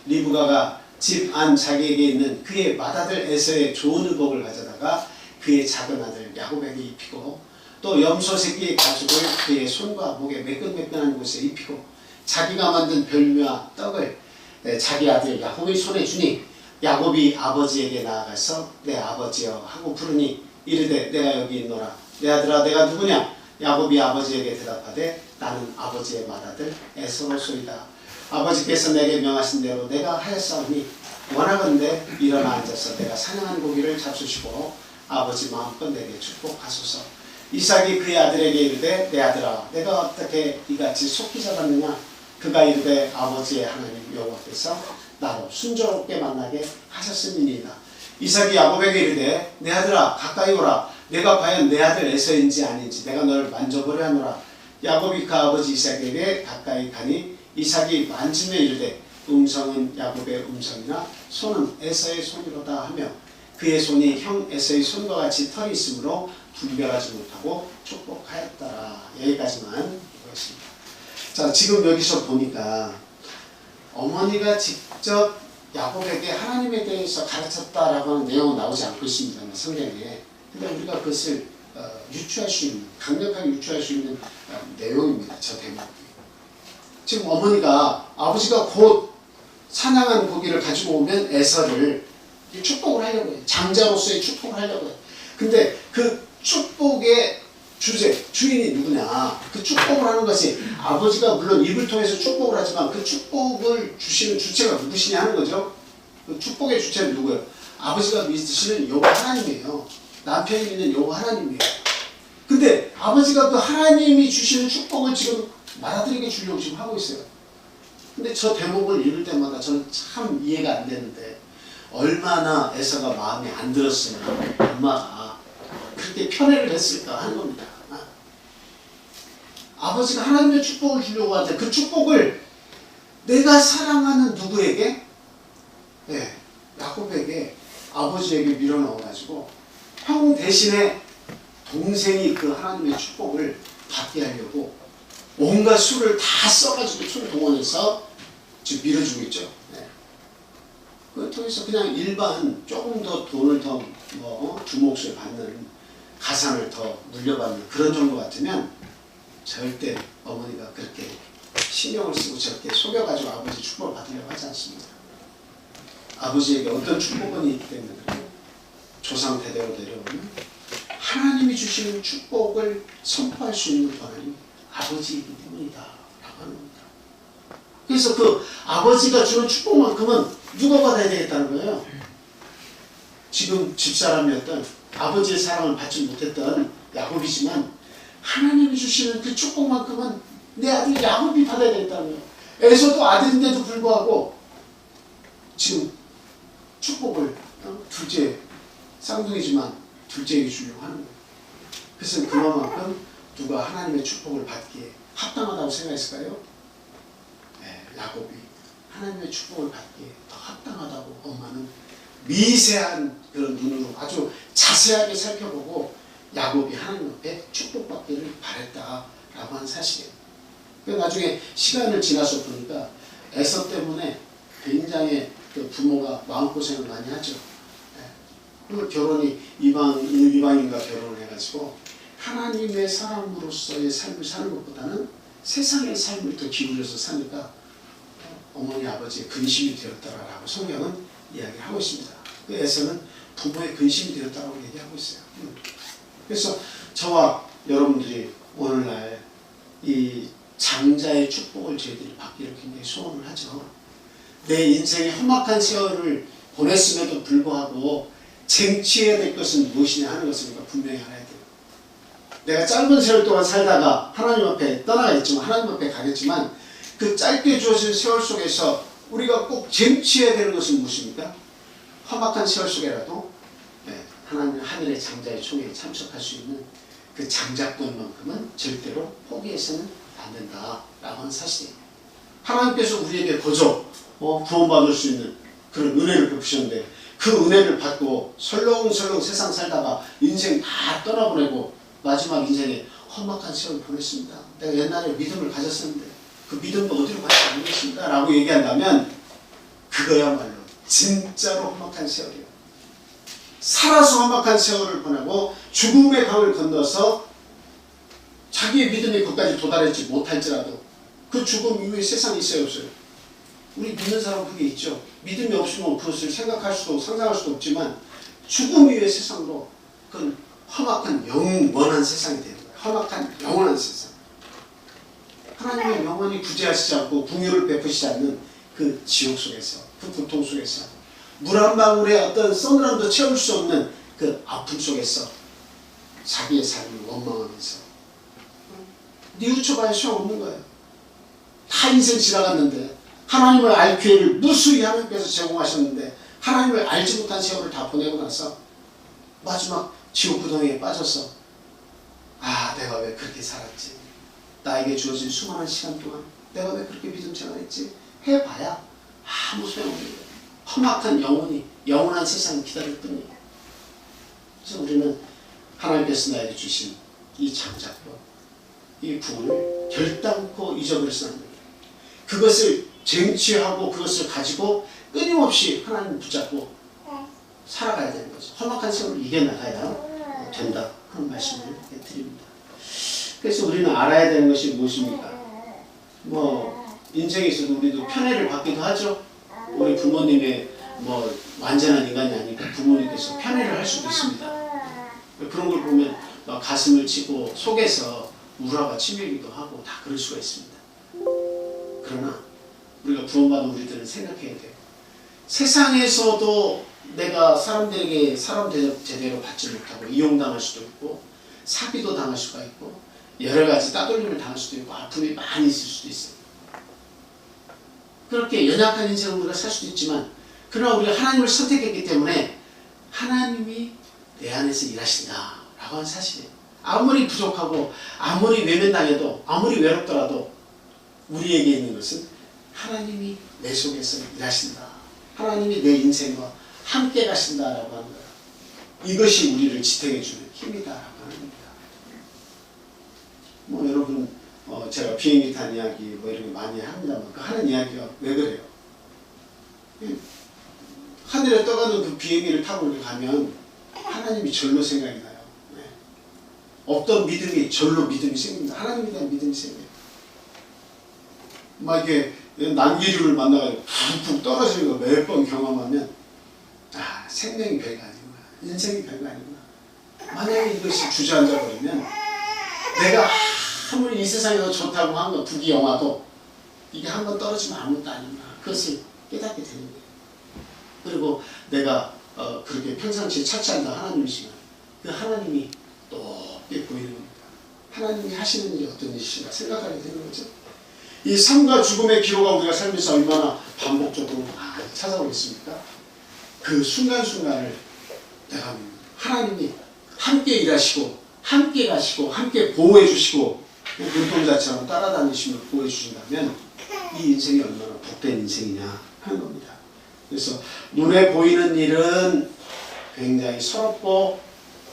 리브가가 집 안 자기에게 있는 그의 맏아들 에서의 좋은 의복을 가져다가 그의 작은 아들 야곱에게 입히고 또 염소 새끼의 가죽을 그의 손과 목에 매끈매끈한 곳에 입히고 자기가 만든 별미와 떡을 자기 아들 야곱의 손에 주니 야곱이 아버지에게 나아가서 내 아버지여 하고 부르니 이르되 내가 여기 있노라. 내 아들아 내가 누구냐? 야곱이 아버지에게 대답하되 나는 아버지의 맏아들 에서로소이다. 아버지께서 내게 명하신 대로 내가 하였사오니 원하건대 일어나 앉아서 내가 사냥한 고기를 잡수시고 아버지 마음껏 내게 축복하소서. 이삭이 그의 아들에게 이르되 내 아들아 내가 어떻게 이같이 속히 잡았느냐? 그가 이르되 아버지의 하나님 여호와께서 나로 순조롭게 만나게 하셨음이니이다. 이삭이 야곱에게 이르되 내 아들아 가까이 오라. 내가 과연 내 아들 에서인지 아닌지 내가 너를 만져보려 하노라. 야곱이 그 아버지 이삭에게 가까이 가니 이삭이 만지며 이르되 음성은 야곱의 음성이나 손은 에서의 손이로다 하며 그의 손이 형 에서의 손과 같이 털이 있으므로 분별하지 못하고 축복하였더라. 여기까지만 읽었습니다. 자, 지금 여기서 보니까 어머니가 직접 야곱에게 하나님에 대해서 가르쳤다라고 하는 내용은 나오지 않고 있습니다. 성경에. 근데 우리가 그것을 유추할 수 있는, 강력하게 유추할 수 있는 내용입니다. 저 대목이. 지금 어머니가 아버지가 곧 사냥한 고기를 가지고 오면 에서를 축복을 하려고 해요. 장자로서의 축복을 하려고 해요. 근데 그 축복의 주인이 누구냐? 그 축복을 하는 것이 아버지가 물론 입을 통해서 축복을 하지만 그 축복을 주시는 주체가 누구시냐 하는 거죠. 그 축복의 주체는 누구예요? 아버지가 믿으시는 여호와 하나님이에요. 남편이 믿는 여호와 하나님이에요. 근데 아버지가 그 하나님이 주시는 축복을 지금 나라들에게 주려고 지금 하고 있어요. 근데 저 대목을 읽을 때마다 저는 참 이해가 안 되는데 얼마나 에서가 마음에 안 들었으면 엄마가 그렇게 편애를 했을까 하는 겁니다. 아버지가 하나님의 축복을 주려고 하는데 그 축복을 내가 사랑하는 누구에게? 네, 야곱에게 아버지에게 밀어넣어가지고 형 대신에 동생이 그 하나님의 축복을 받게 하려고 온갖 수를 다 써가지고 총동원해서 지금 밀어주고 있죠. 네. 그걸 통해서 그냥 일반 조금 더 돈을 더 주목을 받는 가산을 더 물려받는 그런 정도 같으면 절대 어머니가 그렇게 신경을 쓰고 저렇게 속여가지고 아버지 축복을 받으려고 하지 않습니다. 아버지에게 어떤 축복은 있기 때문에 그래요. 조상 대대로 내려오는 하나님이 주시는 축복을 선포할 수 있는 권한이 아버지이기 때문이다 라고 하는 겁니다. 그래서 그 아버지가 주는 축복만큼은 누가 받아야 되겠다는 거예요. 지금 집사람이었던 아버지의 사랑을 받지 못했던 야곱이지만 하나님이 주시는 그 축복만큼은 내 아들 야곱이 받아야 되겠다는 거예요. 에서도 아들인데도 불구하고 지금 축복을 둘째 쌍둥이지만 둘째에게 주려고 하는 거예요. 그래서 그만큼 누가 하나님의 축복을 받기에 합당하다고 생각했을까요? 네, 야곱이 하나님의 축복을 받기에 더 합당하다고 엄마는 미세한 그런 눈으로 아주 자세하게 살펴보고 야곱이 하나님 앞에 축복받기를 바랬다라고 하는 사실이에요. 나중에 시간을 지나서 보니까 에서 때문에 굉장히 그 부모가 마음고생을 많이 하죠. 그 결혼이 이방인과 결혼을 해가지고 하나님의 사람으로서의 삶을 사는 것보다는 세상의 삶을 더 기울여서 사니까 어머니 아버지의 근심이 되었다라고 성경은 이야기하고 있습니다. 그 에서는 부모의 근심이 되었다라고 얘기하고 있어요. 그래서 저와 여러분들이 오늘날 이 장자의 축복을 저희들이 받기를 굉장히 소원을 하죠. 내 인생의 험악한 세월을 보냈음에도 불구하고 쟁취해야 될 것은 무엇이냐 하는 것을 우리가 분명히 알아야 돼요. 내가 짧은 세월 동안 살다가 하나님 앞에 떠나가겠지만 하나님 앞에 가겠지만 그 짧게 주어진 세월 속에서 우리가 꼭 쟁취해야 되는 것은 무엇입니까? 험악한 세월 속에라도 하나님 하늘의 장자의 총회에 참석할 수 있는 그 장자권만큼은 절대로 포기해서는 안 된다라고 하는 사실이에요. 하나님께서 우리에게 거저 구원받을 수 있는 그런 은혜를 베푸셨는데 그 은혜를 받고 설렁설렁 세상 살다가 인생 다 떠나보내고 마지막 인생에 험악한 세월을 보냈습니다. 내가 옛날에 믿음을 가졌었는데 그 믿음도 어디로 갈지 모르겠습니다 라고 얘기한다면 그거야말로 진짜로 험악한 세월이에요. 살아서 험악한 세월을 보내고 죽음의 강을 건너서 자기의 믿음이 거기까지 도달하지 못할지라도 그 죽음 이후에 세상이 있어요 없어요? 우리 믿는 사람은 그게 있죠. 믿음이 없으면 그것을 생각할 수도 상상할 수도 없지만 죽음 이후의 세상으로 그건 험악한 영원한 세상이 되는 거예요. 험악한 영원한 세상. 하나님의 영원히 구제하시지 않고 긍휼을 베푸시지 않는 그 지옥 속에서 그 고통 속에서 물 한 방울의 어떤 서늘함도 채울 수 없는 그 아픔 속에서 자기의 삶을 원망하면서 뉘우쳐봐야 소용없는 거예요. 다 인생 지나갔는데 하나님을 알 기회를 무수히 하나님께서 제공하셨는데 하나님을 알지 못한 세월을 다 보내고 나서 마지막 지옥 구덩이에 빠져서 내가 왜 그렇게 살았지? 나에게 주어진 수많은 시간 동안 내가 왜 그렇게 믿음 생활했지? 해봐야 아무 소용없는 거예요. 험악한 영원한 세상이 기다릴 뿐이에요. 그래서 우리는 하나님께서 나에게 주신 이 장자권, 이 구원을 결단코 잊어버려서는 안 됩니다. 그것을 쟁취하고 그것을 가지고 끊임없이 하나님을 붙잡고 살아가야 되는 거죠. 험악한 세월을 이겨나가야 된다 하는 말씀을 드립니다. 그래서 우리는 알아야 되는 것이 무엇입니까? 인생에 있어도 우리도 편애를 받기도 하죠. 우리 부모님의 완전한 인간이 아니니까 부모님께서 편애를 할 수도 있습니다. 그런 걸 보면 막 가슴을 치고 속에서 우라가 치밀기도 하고 다 그럴 수가 있습니다. 그러나 우리가 구원받은 우리들은 생각해야 돼요. 세상에서도 내가 사람들에게 사람 대접 제대로 받지 못하고 이용당할 수도 있고 사기도 당할 수가 있고 여러 가지 따돌림을 당할 수도 있고 아픔이 많이 있을 수도 있어요. 그렇게 연약한 인생을 우리가 살 수도 있지만 그러나 우리가 하나님을 선택했기 때문에 하나님이 내 안에서 일하신다 라고 하는 사실이에요. 아무리 부족하고 아무리 외면당해도 아무리 외롭더라도 우리에게 있는 것은 하나님이 내 속에서 일하신다. 하나님이 내 인생과 함께 가신다라고 하는 거예요. 이것이 우리를 지탱해주는 힘이다라고 하는 겁니다. 뭐 여러분 제가 비행기 탄 이야기 뭐 이런 거 많이 합니다만 그 하는 이야기가 왜 그래요? 하늘에 떠가는 그 비행기를 타고 이렇게 가면 하나님이 절로 생각이 나요. 네. 없던 믿음이 절로 믿음이 생깁니다. 하나님에 대한 믿음이 생겨요. 막 이렇게 난기류를 만나가지고 푹푹 떨어지는 거 몇 번 경험하면 아 생명이 별거 아니구나. 인생이 별거 아니구나. 만약에 이것이 주저앉아 버리면 내가 아무리 이 세상에서 좋다고 한 거 부귀 영화도 이게 한번 떨어지면 아무것도 아니구나. 그것을 깨닫게 되는 거예요. 그리고 내가 그렇게 평상시에 찾지 않는 하나님이시면 그 하나님이 높게 보이는 겁니다. 하나님이 하시는 일이 어떤 일이신가 생각하게 되는 거죠. 이 삶과 죽음의 기로가 우리가 살면서 얼마나 반복적으로 많이 찾아오겠습니까? 그 순간순간을 내가 하나님이 함께 일하시고 함께 가시고 함께 보호해 주시고 눈동자처럼 따라다니시며 보호해 주신다면 이 인생이 얼마나 복된 인생이냐 하는 겁니다. 그래서 눈에 보이는 일은 굉장히 서럽고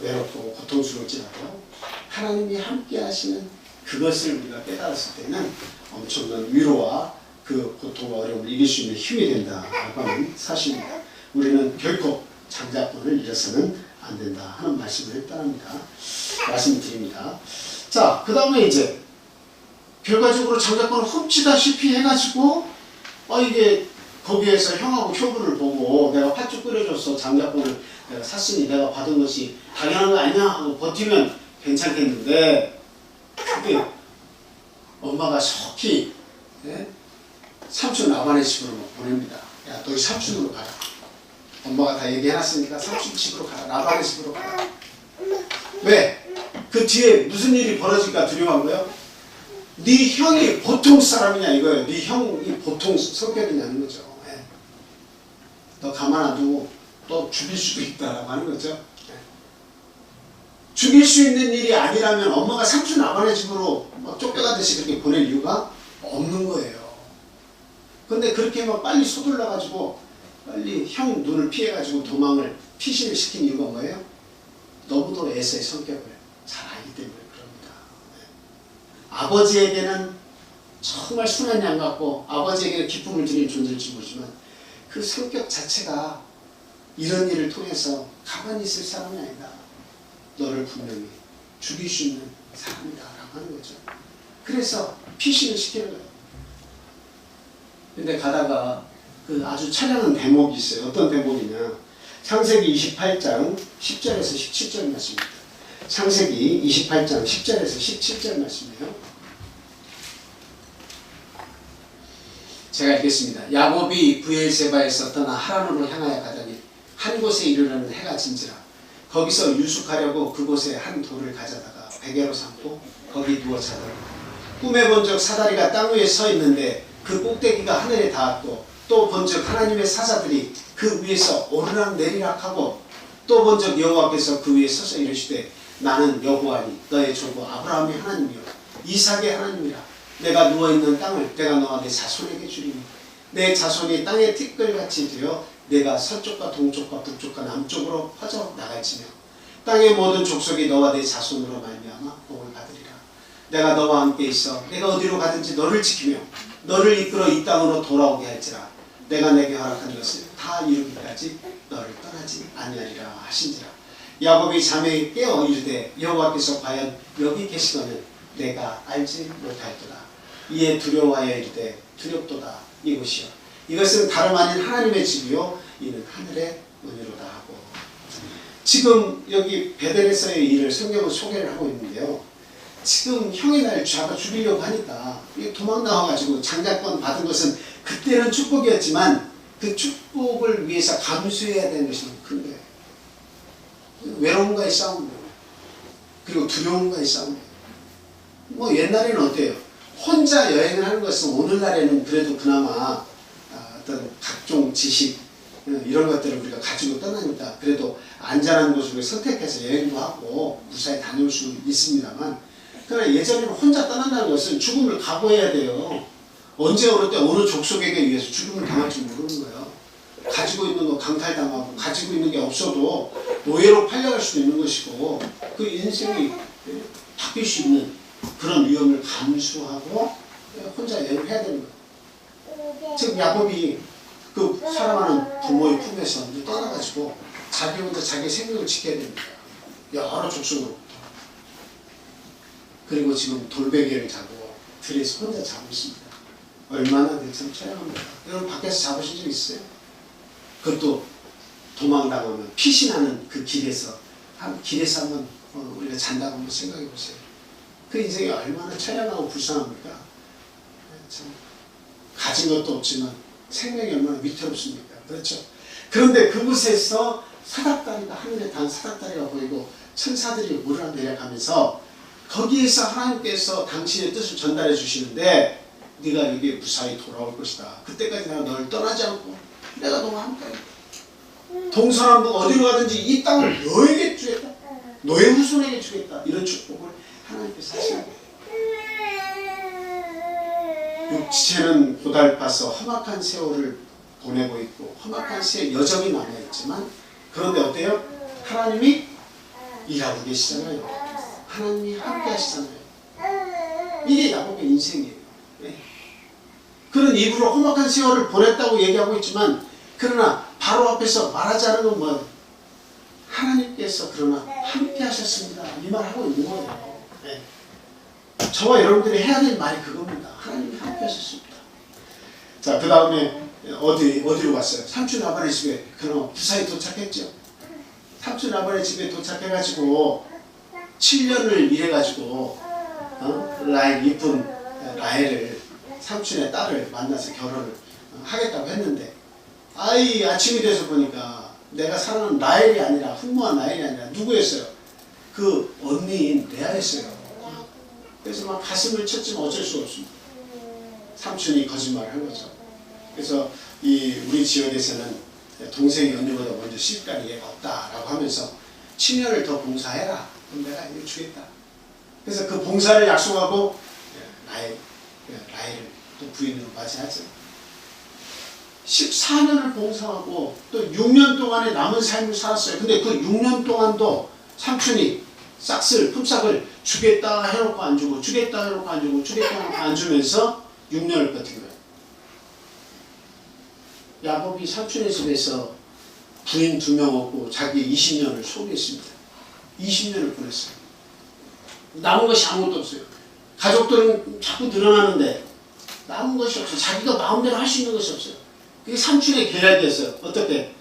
외롭고 고통스러울지라도 하나님이 함께 하시는 그것을 우리가 깨달았을 때는 엄청난 위로와 그 고통과 어려움을 이길 수 있는 힘이 된다라고 하는 사실입니다. 우리는 결코 장자권을 잃어서는 안 된다 하는 말씀을 했다랍니다. 말씀드립니다. 자, 그 다음에 이제 결과적으로 장자권을 훔치다시피 해가지고 이게 거기에서 형하고 효부를 보고 내가 팥죽 끓여줘서 장자권을 내가 샀으니 내가 받은 것이 당연한 거 아니냐 하고 버티면 괜찮겠는데 그게 엄마가 속히 삼촌 나반의 집으로 보냅니다. 야, 너희 삼촌으로 가라. 엄마가 다 얘기해놨으니까 삼촌 집으로 가라. 나반의 집으로 가라. 왜? 그 뒤에 무슨 일이 벌어질까 두려워한 거예요? 네 형이 보통 사람이냐 이거예요. 네 형이 보통 성격이냐는 거죠. 너 가만 안 두고 또 죽일 수도 있다라고 하는 거죠. 죽일 수 있는 일이 아니라면 엄마가 삼촌 나반의 집으로 막 쫓겨가듯이 그렇게 보낼 이유가 없는 거예요. 근데 그렇게 막 빨리 서둘러가지고 빨리 형 눈을 피해가지고 도망을 피신을 시킨 이유가 뭐예요? 너무도 에서의 성격을 잘 알기 때문에 그럽니다. 아버지에게는 정말 순한 양 같고 아버지에게는 기쁨을 드리는 존재일지 모르지만 그 성격 자체가 이런 일을 통해서 가만히 있을 사람이 아니다. 너를 분명히 죽일 수 있는 사람이다 라고 하는 거죠. 그래서 피신을 시키는 거예요. 근데 가다가 그 아주 찬양한 대목이 있어요. 어떤 대목이냐. 창세기 28장 10절에서 17절 말씀입니다. 창세기 28장 10절에서 17절 말씀이에요. 제가 읽겠습니다. 야곱이 브엘세바에서 떠나 하란으로 향하여 가더니 한 곳에 이르러는 해가 진지라. 거기서 유숙하려고 그곳에 한 돌을 가져다가 베개로 삼고 거기 누워 자더라. 꿈에 본적 사다리가 땅 위에 서 있는데 그 꼭대기가 하늘에 닿았고 또 본적 하나님의 사자들이 그 위에서 오르락 내리락 하고 또 본적 여호와께서 그 위에 서서 이르시되 나는 여호와니 너의 조부 아브라함의 하나님이요 이삭의 하나님이라. 내가 누워있는 땅을 내가 너와 내 자손에게 주리니 내 자손이 땅의 티끌같이 되어 내가 서쪽과 동쪽과 북쪽과 남쪽으로 퍼져 나갈지며 땅의 모든 족속이 너와 내 자손으로 말미암아 복을 받으리라. 내가 너와 함께 있어 내가 어디로 가든지 너를 지키며 너를 이끌어 이 땅으로 돌아오게 할지라. 내가 내게 허락한 것을 다 이루기까지 너를 떠나지 아니하리라 하신지라. 야곱이 잠에 깨어 이르되 여호와께서 과연 여기 계시거늘 내가 알지 못할도다. 이에 두려워하여 이르되 두렵도다 이곳이요 이것은 다름 아닌 하나님의 집이요 이는 하늘의 문이로다 하고 지금 여기 베델에서의 일을 성경은 소개를 하고 있는데요. 지금 형의 날 잡아 죽이려고 하니까 도망 나와가지고 장자권 받은 것은 그때는 축복이었지만 그 축복을 위해서 감수해야 되는 것이 너무 큰 거예요. 외로움과의 싸움이에요. 그리고 두려움과의 싸움이에요. 뭐 옛날에는 어때요? 혼자 여행을 하는 것은 오늘날에는 그래도 그나마 어떤 각종 지식 이런 것들을 우리가 가지고 떠나니까 그래도 안전한 곳을 선택해서 여행도 하고 무사히 다녀올 수 있습니다만, 그러나 예전에는 혼자 떠난다는 것은 죽음을 각오해야 돼요. 언제 어느 때 어느 족속에게 의해서 죽음을 당할지 모르는 거예요. 가지고 있는 거 강탈당하고 가지고 있는 게 없어도 노예로 팔려갈 수도 있는 것이고, 그 인생이 바뀔 수 있는 그런 위험을 감수하고 혼자 여행을 해야 되는 거예요. 지금 야곱이 그 사랑하는 부모의 품에서 이제 떠나가지고 자기 혼자 자기 생명을 지켜야 됩니다. 여러 족속으로부터. 그리고 지금 돌베개를 자고 들에서 혼자 자고 있습니다. 얼마나 참 처량합니다. 여러분 밖에서 자보신 적 있어요? 그것도 도망당하면 피신하는 그 길에서 한번 우리가 잔다고 한번 생각해 보세요. 그 인생이 얼마나 처량하고 불쌍합니까? 참 가진 것도 없지만 생명이 얼마나 위태롭습니까? 그렇죠? 그런데 그곳에서 사닥다리가, 하늘에 단 사닥다리가 보이고 천사들이 오르락내리락하면서 거기에서 하나님께서 당신의 뜻을 전달해 주시는데, 네가 여기에 무사히 돌아올 것이다. 그때까지 내가 너를 떠나지 않고 내가 너와 함께하겠다. 동서남북 어디로 가든지 이 땅을 너에게 주겠다. 너의 후손에게 주겠다. 이런 축복을 하나님께서 하십니다. 육체는 고달파서 험악한 세월을 보내고 있고 험악한 여정이 남아있지만, 그런데 어때요? 하나님이 일하고 계시잖아요. 하나님이 함께 하시잖아요. 이게 야곱의 인생이에요. 네. 그런 입으로 험악한 세월을 보냈다고 얘기하고 있지만, 그러나 바로 앞에서 말하지 않은 건 뭐예요? 하나님께서 그러나 함께 하셨습니다. 이 말 하고 있는 거예요. 네. 저와 여러분들이 해야 될 말이 그겁니다. 하나님이 함께 하셨습니다. 자, 그 다음에 어디로 갔어요? 삼촌 아버지 집에 그럼 무사히 도착했죠. 삼촌 아버지 집에 도착해가지고 7년을 일해가지고 라헬, 이쁜 라헬을, 삼촌의 딸을 만나서 결혼을 하겠다고 했는데, 아침이 돼서 보니까 내가 사랑하는 라헬이 아니라, 흠모한 라헬이 아니라 누구였어요? 그 언니인 레아였어요. 그래서 막 가슴을 쳤지만 어쩔 수가 없습니다. 삼촌이 거짓말을 한 거죠. 그래서 우리 지역에서는 동생이 언니보다 먼저 시집갈 예가 없다라고 하면서 7년을 더 봉사해라. 그럼 내가 이거 주겠다. 그래서 그 봉사를 약속하고 라헬을 또 부인으로 맞이하죠. 14년을 봉사하고 또 6년 동안의 남은 삶을 살았어요. 근데 그 6년 동안도 삼촌이 품삯을 주겠다 해놓고 안 주고, 주겠다 해놓고 안 주고, 주겠다 해놓고 안 주면서 6년을 버틴 거예요. 야곱이 삼촌의 집에서 부인 2명 얻고 자기 20년을 소비했습니다. 20년을 보냈어요. 남은 것이 아무것도 없어요. 가족들은 자꾸 늘어나는데 남은 것이 없어요. 자기가 마음대로 할 수 있는 것이 없어요. 그게 삼촌의 계략이었어요. 어떻게?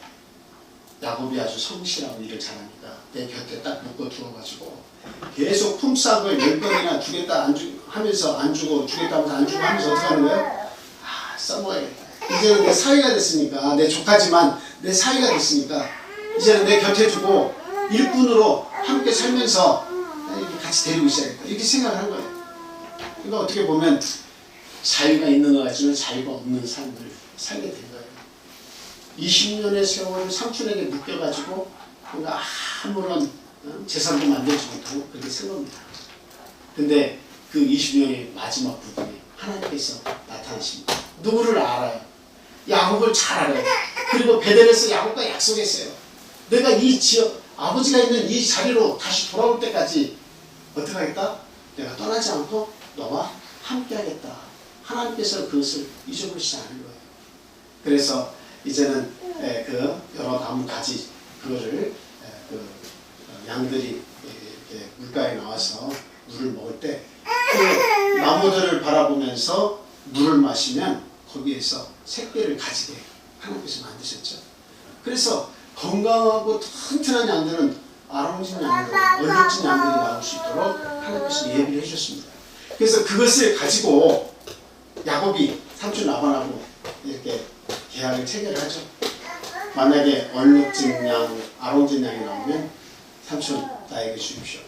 야곱이 아주 성실하고 일을 잘하니까 내 곁에 딱 묶어 두어가지고 계속 품삯을 10번이나 주겠다 하면서 안 주고, 주겠다 하면서 안 주고 하면서 어떻게 하는 거예요? 써먹어야겠다. 이제는 내 사위가 됐으니까, 내 조카지만 내 사위가 됐으니까 이제는 내 곁에 두고 일꾼으로 함께 살면서 같이 데리고 있어야겠다. 이렇게 생각을 한 거예요. 그러니까 어떻게 보면 자유가 있는 것 같지만 자유가 없는 삶을 살게 된 거예요. 20년의 세월을 삼촌에게 묶여가지고 뭔가 아무런 재산도 만들지 못하고 그렇게 산 겁니다. 근데 그 20년의 마지막 부분에 하나님께서 나타나십니다. 누구를 알아요? 야곱을 잘 알아요. 그리고 베델에서 야곱과 약속했어요. 내가 이 지역, 아버지가 있는 이 자리로 다시 돌아올 때까지 어떻게 하겠다? 내가 떠나지 않고 너와 함께 하겠다. 하나님께서 그것을 잊어버리지 않은 거예요. 그래서 이제는 그 여러 나무 가지, 그거를 양들이 이렇게 물가에 나와서 물을 먹을 때 그 나무들을 바라보면서 물을 마시면 거기에서 생기를 가지게 하나님께서 만드셨죠. 그래서 건강하고 튼튼한 양들은 아롱진 양들, 얼룩진 양들이 나올 수 있도록 하나님께서 예비를 해주셨습니다. 그래서 그것을 가지고 야곱이 삼촌 라반하고 이렇게 계약을 체결하죠. 만약에 얼룩진 양, 아롱진 양이 나오면 삼촌 나에게 주십시오.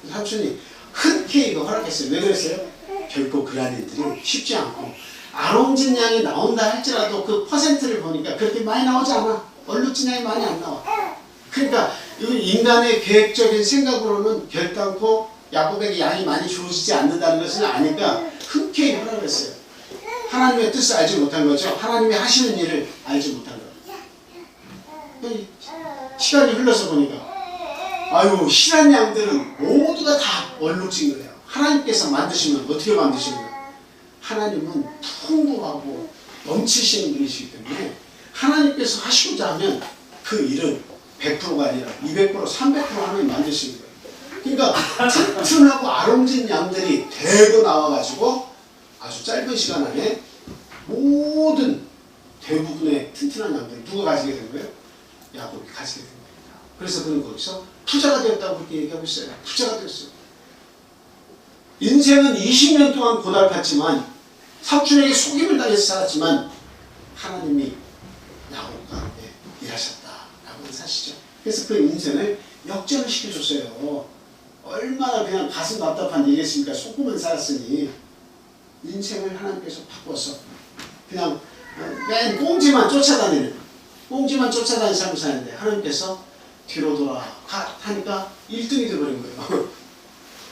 삼촌이 흔쾌히 이거 허락했어요. 왜 그랬어요? 결코 그러한 일들이 쉽지 않고 아롱진 양이 나온다 할지라도 그 퍼센트를 보니까 그렇게 많이 나오지 않아. 얼룩진 양이 많이 안 나와. 그러니까 인간의 계획적인 생각으로는 결단코 야곱에게 양이 많이 주어지지 않는다는 것을 아니까 흔쾌히 허락을 했어요. 하나님의 뜻을 알지 못한 거죠. 하나님이 하시는 일을 알지 못한 거예요. 시간이 흘러서 보니까 아유 실한 양들은 모두가 다 얼룩진 거예요. 하나님께서 만드시면 어떻게 만드시는 거예요? 하나님은 풍부하고 넘치시는 분이시기 때문에 하나님께서 하시고자 하면 그 일은 100%가 아니라 200%, 300% 하나님 만드시는 거예요. 그러니까 튼튼하고 아롱진 양들이 대거 나와가지고 아주 짧은 시간 안에 모든 대부분의 튼튼한 양들을 누가 가지게 된 거예요? 야곱이 가지게 된 겁니다. 그래서 그는 거기서 부자가 되었다고 그렇게 얘기하고 있어요. 부자가 되었어요. 인생은 20년 동안 고달팠지만 삼촌에게 속임을 당해서 살았지만 하나님이 야곱과 함께 일하셨다라고 하는 사실이죠. 그래서 그 인생을 역전을 시켜줬어요. 얼마나 그냥 가슴 답답한 일이겠습니까? 속고만 살았으니 인생을 하나님께서 바꿔서 그냥 맨 꽁지만 쫓아다니는 삶을 사는데 하나님께서 뒤로 돌아가니까 1등이 되어버린 거예요.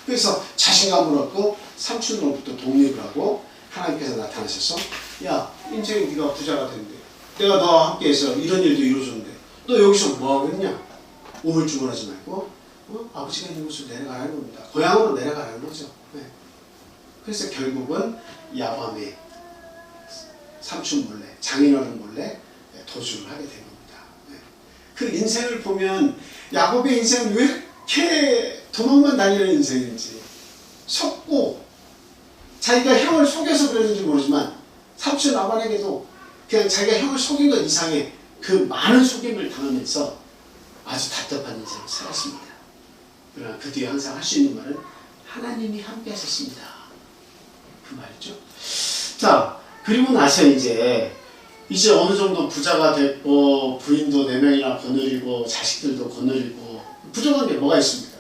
그래서 자신감을 얻고 삼촌으로부터 독립을 하고 하나님께서 나타나셔서 야 인생에 네가 부자가 된대. 내가 너와 함께해서 이런 일도 이루어줬는데 너 여기서 뭐 하겠냐? 우물쭈물하지 말고 아버지가 있는 곳으로 내려가라는 겁니다. 고향으로 내려가라는 거죠. 네. 그래서 결국은 야밤에 삼촌 몰래 장인어른 몰래 도주를 하게 된 겁니다. 네. 그 인생을 보면 야곱의 인생은 왜 이렇게 도망만 다니는 인생인지 속고 자기가 형을 속여서 그랬는지 모르지만 삼촌 라반에게도 그냥 자기가 형을 속인 것 이상의 그 많은 속임을 당하면서 아주 답답한 인생을 살았습니다. 그러나 그 뒤에 항상 할 수 있는 말은 하나님이 함께 하셨습니다. 그 말이죠. 자, 그리고 나서 이제 어느 정도 부자가 됐고 부인도 4명이나 거느리고 자식들도 거느리고 부족한 게 뭐가 있습니까?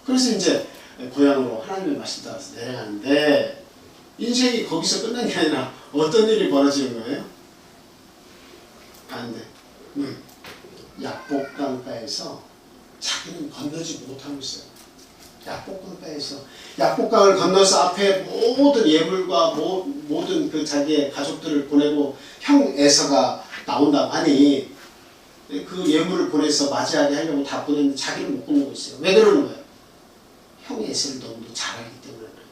그래서 이제 고향으로 하나님의 말씀 따라서 내려가는데 인생이 거기서 끝난 게 아니라 어떤 일이 벌어지는 거예요? 아는데 약복강가에서 자기는 건너지 못하고 있어요. 약복강을 건너서 앞에 모든 예물과 모든 그 자기의 가족들을 보내고 형 에서가 나온다고 하니 그 예물을 보내서 맞이하게 하려고 다 보냈는데 자기는 못 건너고 있어요. 왜 그러는 거예요? 형 에서를 너무 잘 알기 때문에 그래요.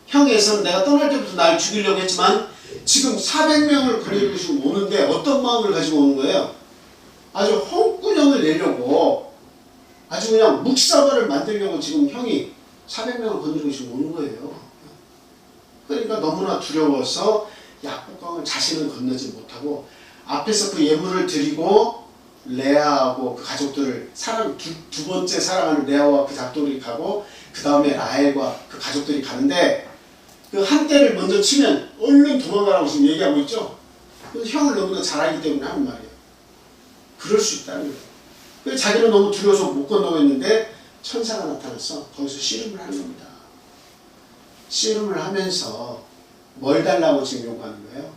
형 에서는 내가 떠날 때부터 날 죽이려고 했지만 지금 400명을 거느리고 지금 오는데 어떤 마음을 가지고 오는 거예요? 아주 홍군형을 내려고 아주 그냥 묵사발을 만들려고 지금 형이 400명을 거느리고 지금 오는 거예요. 그러니까 너무나 두려워서 약복강을 자신은 건너지 못하고 앞에서 그 예물을 드리고 레아하고 그 가족들을 두 번째 사랑하는 레아와 그 가족들이 가고 그 다음에 라헬과 그 가족들이 가는데 그 한 대를 먼저 치면 얼른 도망가라고 지금 얘기하고 있죠. 그래서 형을 너무나 잘 알기 때문에 하는 말이에요. 그럴 수 있다는 거예요. 그래서 자기는 너무 두려워서 못 건너고 있는데 천사가 나타나서 거기서 씨름을 하는 겁니다. 씨름을 하면서 뭘 달라고 지금 요구하는 거예요?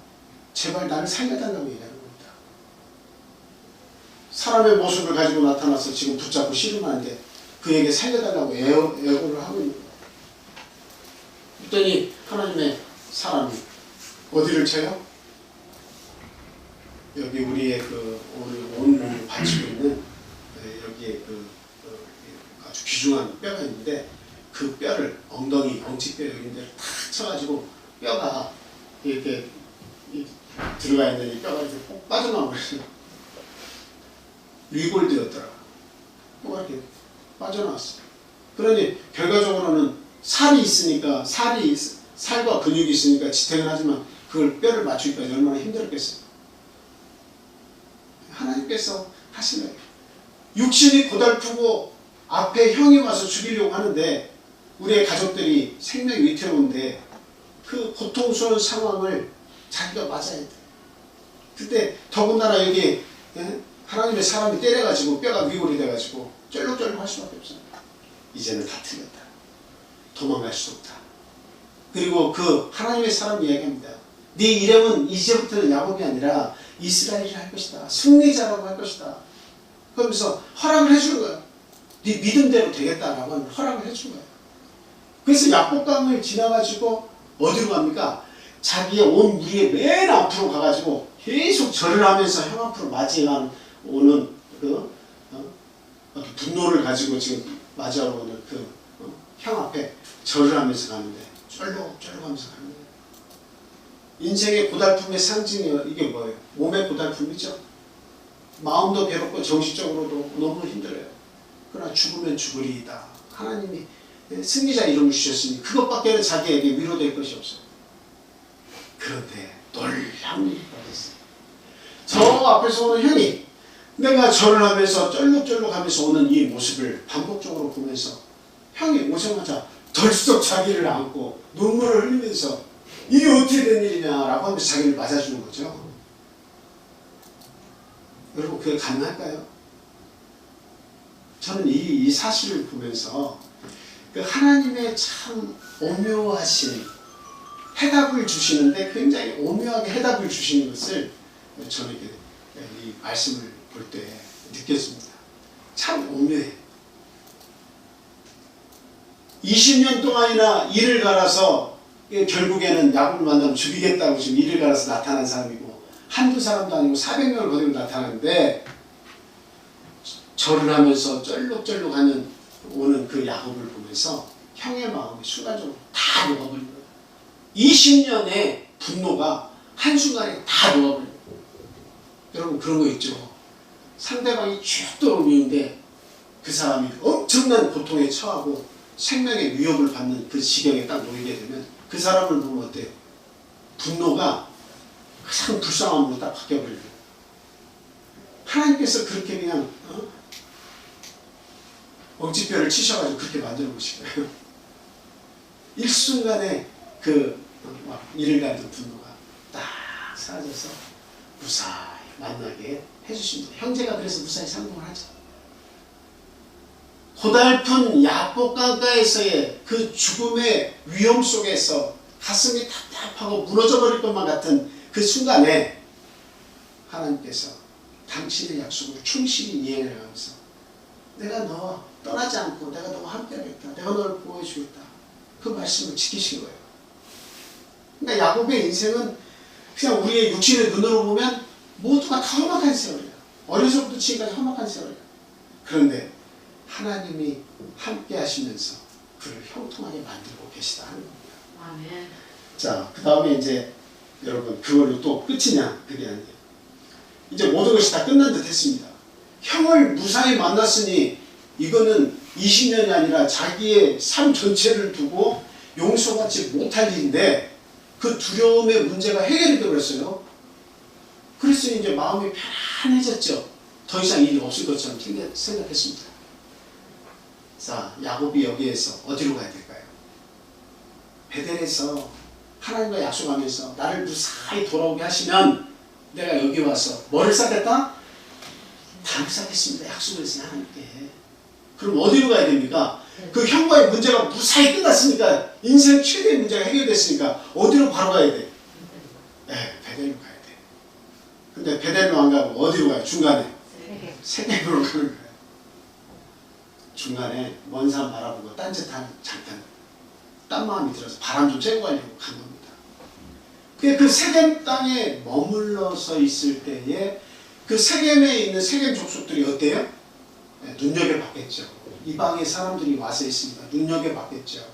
제발 나를 살려달라고 얘기하는 겁니다. 사람의 모습을 가지고 나타나서 지금 붙잡고 씨름하는데 그에게 살려달라고 애고를 하고 있는 거예요. 그랬더니 하나님의 사람이 어디를 쳐요? 여기 우리의 그 온 몸을 받치고 있는 여기에 아주 귀중한 뼈가 있는데 그 뼈를 엉덩이, 엉치뼈 여기 데를 탁 쳐가지고 뼈가 이렇게 들어가 있는 이 뼈가 이렇게 꼭 빠져나오고 있어요. 리골드였더라. 뼈가 이렇게 빠져나왔어요. 그러니 결과적으로는 살이 있으니까 살과 근육이 있으니까 지탱을 하지만 그걸 뼈를 맞추기까지 얼마나 힘들었겠어요. 하시는 거예요. 육신이 고달프고 앞에 형이 와서 죽이려고 하는데 우리의 가족들이 생명이 위태로운데 그 고통스러운 상황을 자기가 맞아야 돼. 그때 더군다나 여기 하나님의 사람이 때려가지고 뼈가 위골이 돼가지고 쩔룩쩔룩 할 수밖에 없어요. 이제는 다 틀렸다. 도망갈 수 없다. 그리고 그 하나님의 사람 이야기합니다. 네 이름은 이제부터는 야곱이 아니라 이스라엘이 할 것이다. 승리자라고 할 것이다. 그러면서 허락을 해주는 거예요. 네 믿음대로 되겠다라고 하는 허락을 해준 거예요. 그래서 야복강을 지나가지고 어디로 갑니까? 자기의 온 무리의 맨 앞으로 가가지고 계속 절을 하면서 형 앞으로 맞이해 오는 그 어떤 분노를 가지고 지금 맞아오는 그 형 앞에 절을 하면서 가는데 쫄룩쫄룩 하면서 가는 거예요. 인생의 고달픔의 상징이에요. 이게 뭐예요? 몸의 고달픔이죠. 마음도 괴롭고 정신적으로도 너무 힘들어요. 그러나 죽으면 죽으리이다. 하나님이 승리자 이름을 주셨으니 그것밖에는 자기에게 위로될 것이 없어요. 그런데 놀라운 일이 벌어졌어요. 저 앞에서 오는 형이 내가 절을 하면서 쩔룩쩔룩 하면서 오는 이 모습을 반복적으로 보면서 형이 오자마자 덜썩 자기를 안고 눈물을 흘리면서 이게 어떻게 된 일이냐라고 하면서 자기를 맞아주는 거죠. 여러분 그게 가능할까요? 저는 이 사실을 보면서 그 하나님의 참 오묘하신 해답을 주시는데 굉장히 오묘하게 해답을 주시는 것을 저는 이 말씀을 볼 때 느꼈습니다. 참 오묘해. 20년 동안이나 이를 갈아서 결국에는 야곱을 만나면 죽이겠다고 지금 이를 갈아서 나타난 사람이고 한두 사람도 아니고 400명을 거두고 나타나는데 절을 하면서 쩔룩쩔룩 하는 오는 그 야곱을 보면서 형의 마음이 순간적으로 다 녹아버린 거예요. 20년의 분노가 한순간에 다 녹아버린 거예요. 여러분 그런 거 있죠. 상대방이 쭉 떠오르는데 그 사람이 엄청난 고통에 처하고 생명의 위협을 받는 그 지경에 딱 놓이게 되면 그 사람을 보면 어때요? 분노가 가장 불쌍함으로 딱 바뀌어버려요. 하나님께서 그렇게 그냥 억지뼈를 치셔가지고 그렇게 만들어 보신 거예요. 일순간에 그 이를 가리던 분노가 딱 사라져서 무사히 만나게 해주십니다. 형제가 그래서 무사히 상봉을 하죠. 고달픈 야복강가에서의 그 죽음의 위험 속에서 가슴이 답답하고 무너져버릴 것만 같은 그 순간에 하나님께서 당신의 약속을 충실히 이행해 가면서 내가 너와 떠나지 않고 내가 너와 함께하겠다. 내가 너를 보호해주겠다. 그 말씀을 지키신 거예요. 그러니까 야곱의 인생은 그냥 우리의 육신의 눈으로 보면 모두가 다 험악한 세월이야. 어려서부터 지금까지 험악한 세월이야. 그런데 하나님이 함께 하시면서 그를 형통하게 만들고 계시다 하는 겁니다. 아멘. 자, 그 다음에 이제 여러분 그걸로 또 끝이냐? 그게 아니에요. 이제 모든 것이 다 끝난 듯 했습니다. 형을 무사히 만났으니 이거는 20년이 아니라 자기의 삶 전체를 두고 용서받지 못할 일인데 그 두려움의 문제가 해결이 되어버렸어요. 그래서 이제 마음이 편안해졌죠. 더 이상 일이 없을 것처럼 생각했습니다. 자, 야곱이 여기에서 어디로 가야 될까요? 베델에서 하나님과 약속하면서 나를 무사히 돌아오게 하시면 내가 여기 와서 뭐를 쌓겠다? 담을 쌓겠습니다. 약속을 했으니 하나님께. 그럼 어디로 가야 됩니까? 그 형과의 문제가 무사히 끝났으니까 인생 최대의 문제가 해결됐으니까 어디로 바로 가야 돼? 네, 베델로 가야 돼. 근데 베델로 안 가고 어디로 가요? 중간에 세겜으로 가는 거예요. 중간에 먼 산 바라보고 딴짓한 잠깐 딴 마음이 들어서 바람 좀 쐬고 가려고 간 겁니다. 그 세겜 땅에 머물러서 있을 때에 그 세겜에 있는 세겜 족속들이 어때요? 네, 눈여겨봤겠죠. 이방의 사람들이 와서 있으니까 눈여겨봤겠죠.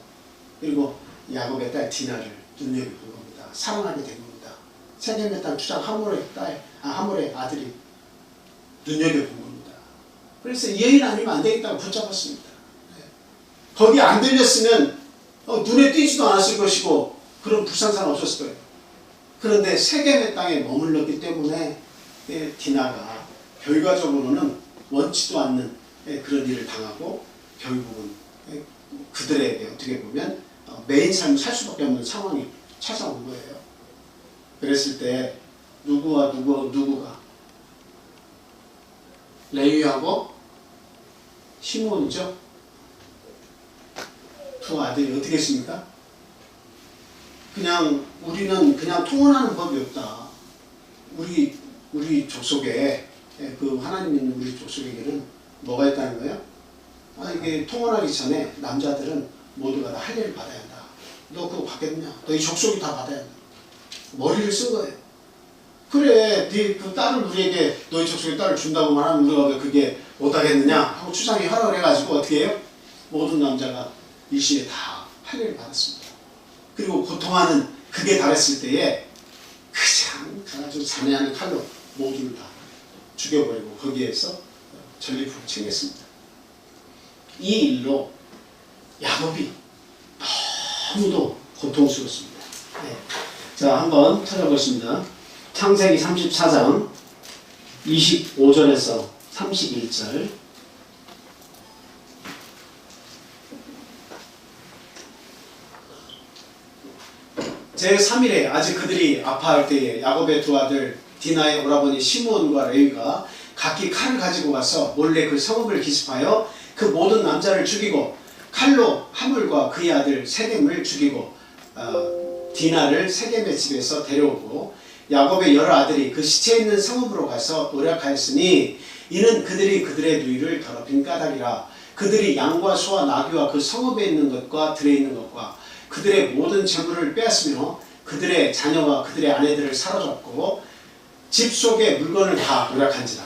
그리고 야곱의 딸 디나를 눈여겨본 겁니다. 사랑하게 된 겁니다. 세겜의 땅 주장 하몰의 아들이 눈여겨본 겁니다. 그래서 이 여인 아니면 안 되겠다고 붙잡았습니다. 네. 거기 안 들렸으면 눈에 띄지도 않았을 것이고 그런 불상사는 없었을 거예요. 그런데 세겜의 땅에 머물렀기 때문에 디나가 결과적으로는 원치도 않는 그런 일을 당하고 결국은 그들에게 어떻게 보면 매인 삶을 살 수밖에 없는 상황이 찾아온 거예요. 그랬을 때 누구가 레위하고 시므온이죠. 두 아들이 어떻게 했습니까? 그냥 우리는 그냥 통혼하는 법이 없다. 우리 족속에 그 하나님 있는 우리 족속에게는 뭐가 있다는 거예요? 이게 통혼하기 전에 남자들은 모두가 다 할례를 받아야 한다. 너 그거 받겠냐? 너희 족속이 다 받아야 한다. 머리를 쓴 거예요. 그래, 그 딸을 우리에게 너희 족속에 딸을 준다고만 하면 우리가 왜 그게 못하겠느냐 하고 추장이 허락을 해가지고 어떻게 해요? 모든 남자가 일시에 다 할례를 받았습니다. 그리고 고통하는 그게 달했을 때에 그냥 가가지고 잔해하는 칼로 모두를 다 죽여버리고 거기에서 전리품을 챙겼습니다. 이 일로 야곱이 너무도 고통스럽습니다. 네. 자, 한번 찾아보겠습니다. 창세기 34장 25절에서 31절. 제3일에 아직 그들이 아파할 때에 야곱의 두 아들 디나의 오라버니 시므온과 레위가 각기 칼을 가지고 가서 몰래 그 성읍을 기습하여 그 모든 남자를 죽이고 칼로 하물과 그의 아들 세겜을 죽이고 디나를 세겜의 집에서 데려오고 야곱의 여러 아들이 그 시체 있는 성읍으로 가서 노력하였으니 이는 그들이 그들의 누이를 더럽힌 까닭이라. 그들이 양과 소와 나귀와 그 성읍에 있는 것과 들에 있는 것과 그들의 모든 재물을 빼앗으며 그들의 자녀와 그들의 아내들을 사로잡고 집 속의 물건을 다 노력한지라.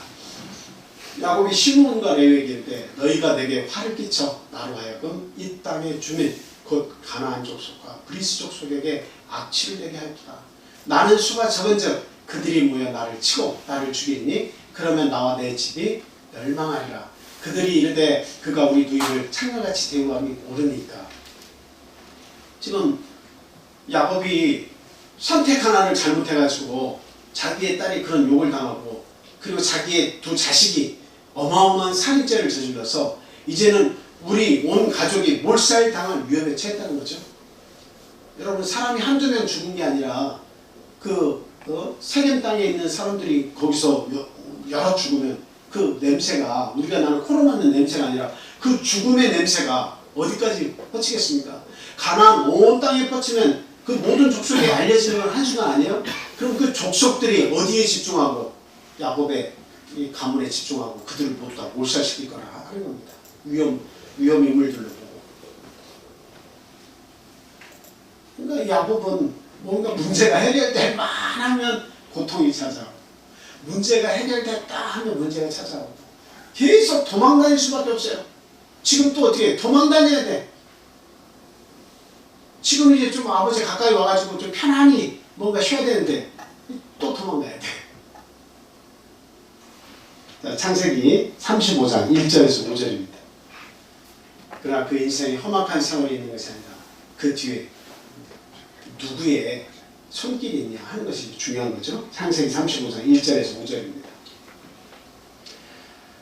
야곱이 시므온과 레위에게 이르되 너희가 내게 화를 끼쳐 나로 하여금 이 땅의 주민 곧 가나안 족속과 브리스 족속에게 악취를 내게 하였다. 나는 수가 적은즉 그들이 모여 나를 치고 나를 죽이니 그러면 나와 내 집이 멸망하리라. 그들이 이르되 그가 우리 누이를 창녀같이 대우함이 옳으니까. 지금 야곱이 선택 하나를 잘못해가지고 자기의 딸이 그런 욕을 당하고 그리고 자기의 두 자식이 어마어마한 살인죄를 저질러서 이제는 우리 온 가족이 몰살당할 위험에 처했다는 거죠. 여러분, 사람이 한두 명 죽은 게 아니라 세겜 땅에 있는 사람들이 거기서 여러 죽으면 그 냄새가 우리가 나는 코로 맡는 냄새가 아니라 그 죽음의 냄새가 어디까지 뻗치겠습니까? 가나안 온 땅에 뻗치면 그 모든 족속에 알려지는 건 한순간 아니에요? 그럼 그 족속들이 어디에 집중하고 야곱의 이 가문에 집중하고 그들을 모두 다 몰살시킬 거라 하는 겁니다. 위험 인물들로 보고. 그러니까 야곱은 뭔가 문제가 해결될 만하면 고통이 찾아오고 문제가 해결됐다 하면 문제가 찾아오고 계속 도망다닐 수밖에 없어요. 지금 또 어떻게 해? 도망다녀야 돼. 지금 이제 좀 아버지 가까이 와가지고 좀 편안히 뭔가 쉬어야 되는데 또 도망가야 돼. 자, 창세기 35장 1절에서 5절입니다. 그러나 그 인생에 험악한 세월이 있는 것이 아니라 그 뒤에 누구의 손길이 있냐 하는 것이 중요한 거죠. 창세기 35장 1절에서 5절입니다.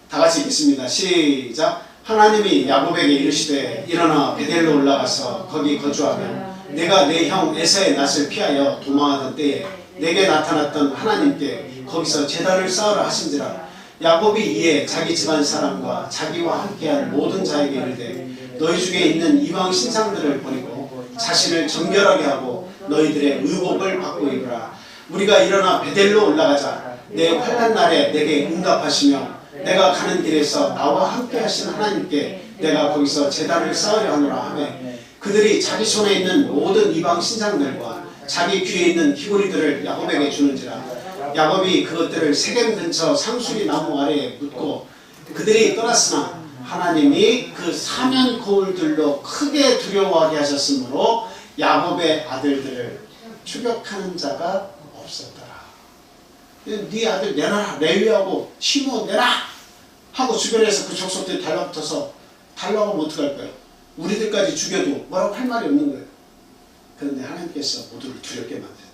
다 같이 읽겠습니다. 시작. 하나님이 야곱에게 이르시되 일어나 베델로 올라가서 거기 거주하며 내가 내 형 에서의 낯을 피하여 도망하던 때에 내게 나타났던 하나님께 거기서 제단을 쌓으라 하신지라. 야곱이 이에 자기 집안 사람과 자기와 함께한 모든 자에게 이르되 너희 중에 있는 이방 신상들을 버리고 자신을 정결하게 하고 너희들의 의복을 받고 입으라. 우리가 일어나 베델로 올라가자. 내 환난 날에 내게 응답하시며 내가 가는 길에서 나와 함께 하신 하나님께 내가 거기서 제단을 쌓으려 하노라 하며 그들이 자기 손에 있는 모든 이방 신상들과 자기 귀에 있는 귀고리들을 야곱에게 주는지라. 야곱이 그것들을 세겜 근처 상수리 나무 아래에 묻고 그들이 떠났으나 하나님이 그 사면 거울들로 크게 두려워하게 하셨으므로 야곱의 아들들을 추격하는 자가 없었더라. 네 아들 내놔라. 레위하고 시므온 내놔 하고 주변에서 그 족속들이 달라붙어서 달라오면 어떡할 거예요? 우리들까지 죽여도 뭐라고 할 말이 없는 거예요. 그런데 하나님께서 모두를 두렵게 만드셨다.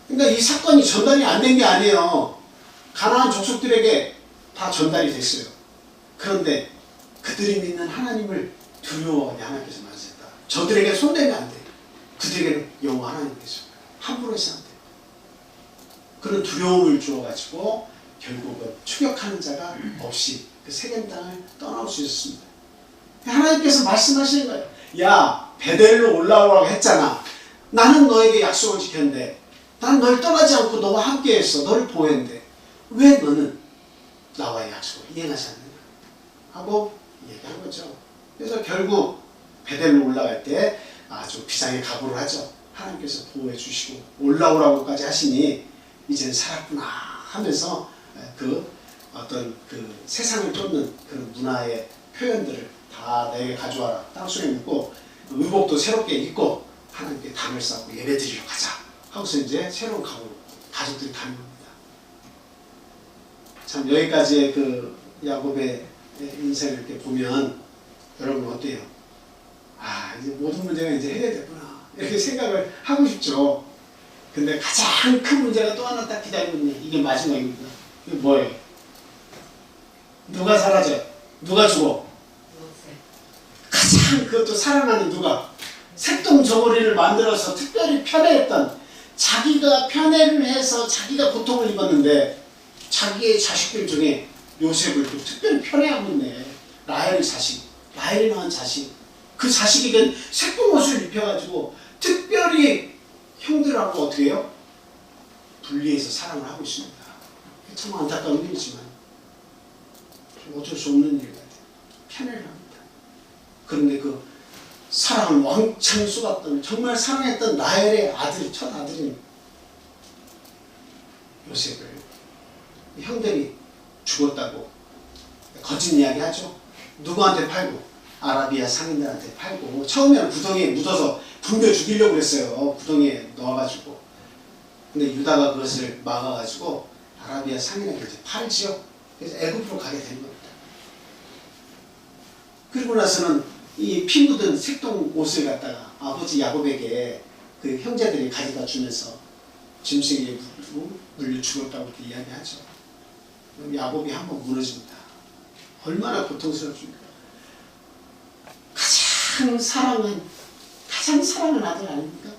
그러니까 이 사건이 전달이 안 된 게 아니에요. 가나안 족속들에게 다 전달이 됐어요. 그런데 그들이 믿는 하나님을 두려워하게 하나님께서 만드셨다. 저들에게 손대면 안 돼. 그들에게는 여호와 하나님께서 함부로 해서 안 돼. 그런 두려움을 주어가지고 결국은 추격하는 자가 없이 그 세겜 땅을 떠나올 수 있었습니다. 하나님께서 말씀하시는 거예요. 야, 베델로 올라오라고 했잖아. 나는 너에게 약속을 지켰는데, 난 널 떠나지 않고 너와 함께했어. 너를 보호했는데 왜 너는 나와의 약속을 이행하지 않느냐 하고 얘기한 거죠. 그래서 결국 베델로 올라갈 때 아주 비장의 각오를 하죠. 하나님께서 보호해 주시고 올라오라고까지 하시니 이제는 살았구나 하면서 그 어떤 그 세상을 쫓는 그런 문화의 표현들을 다 내게 가져와라. 땅속에 묻고 의복도 새롭게 입고 하나님께 담을 쌓고 예배 드리러 가자 하고서 이제 새로운 각오로 가족들이 가는 겁니다. 참 여기까지의 그 야곱의 인생을 이렇게 보면 여러분 어때요? 아, 이제 모든 문제가 이제 해결됐구나 이렇게 생각을 하고 싶죠. 근데 가장 큰 문제가 또 하나 딱 기다리고 있네. 이게 마지막입니다. 이게 뭐예요? 누가 사라져? 누가 죽어? 가장 그것도 살아나는 누가? 색동저고리를 만들어서 특별히 편애했던, 자기가 편애를 해서 자기가 고통을 입었는데 자기의 자식들 중에 요셉을 또 특별히 편애하고 있네. 라헬의 자식, 라헬이 낳은 자식, 그 자식에겐 색동옷을 입혀가지고 특별히 형들하고 어떻게 해요? 분리해서 사랑을 하고 있습니다. 참 안타까운 일이지만 어쩔 수 없는 일 같아요. 편애를 합니다. 그런데 그 사랑을 왕창 쏟았던, 정말 사랑했던 라헬의 아들, 첫 아들인 요셉을 형들이 죽었다고 거짓 이야기 하죠. 누구한테 팔고? 아라비아 상인들한테 팔고, 처음에는 구덩이에 묻어서 굶겨 죽이려고 그랬어요. 구덩이에 넣어가지고. 근데 유다가 그것을 막아가지고 아라비아 상인에게 이제 팔지요. 그래서 애굽으로 가게 된 겁니다. 그리고 나서는 이 피 묻은 색동 옷을 갖다가 아버지 야곱에게 그 형제들이 가져다 주면서 짐승에게 물려 죽었다고 이야기하죠. 야곱이 한번 무너집니다. 얼마나 고통스럽습니까? 가장 사랑하는 아들 아닙니까?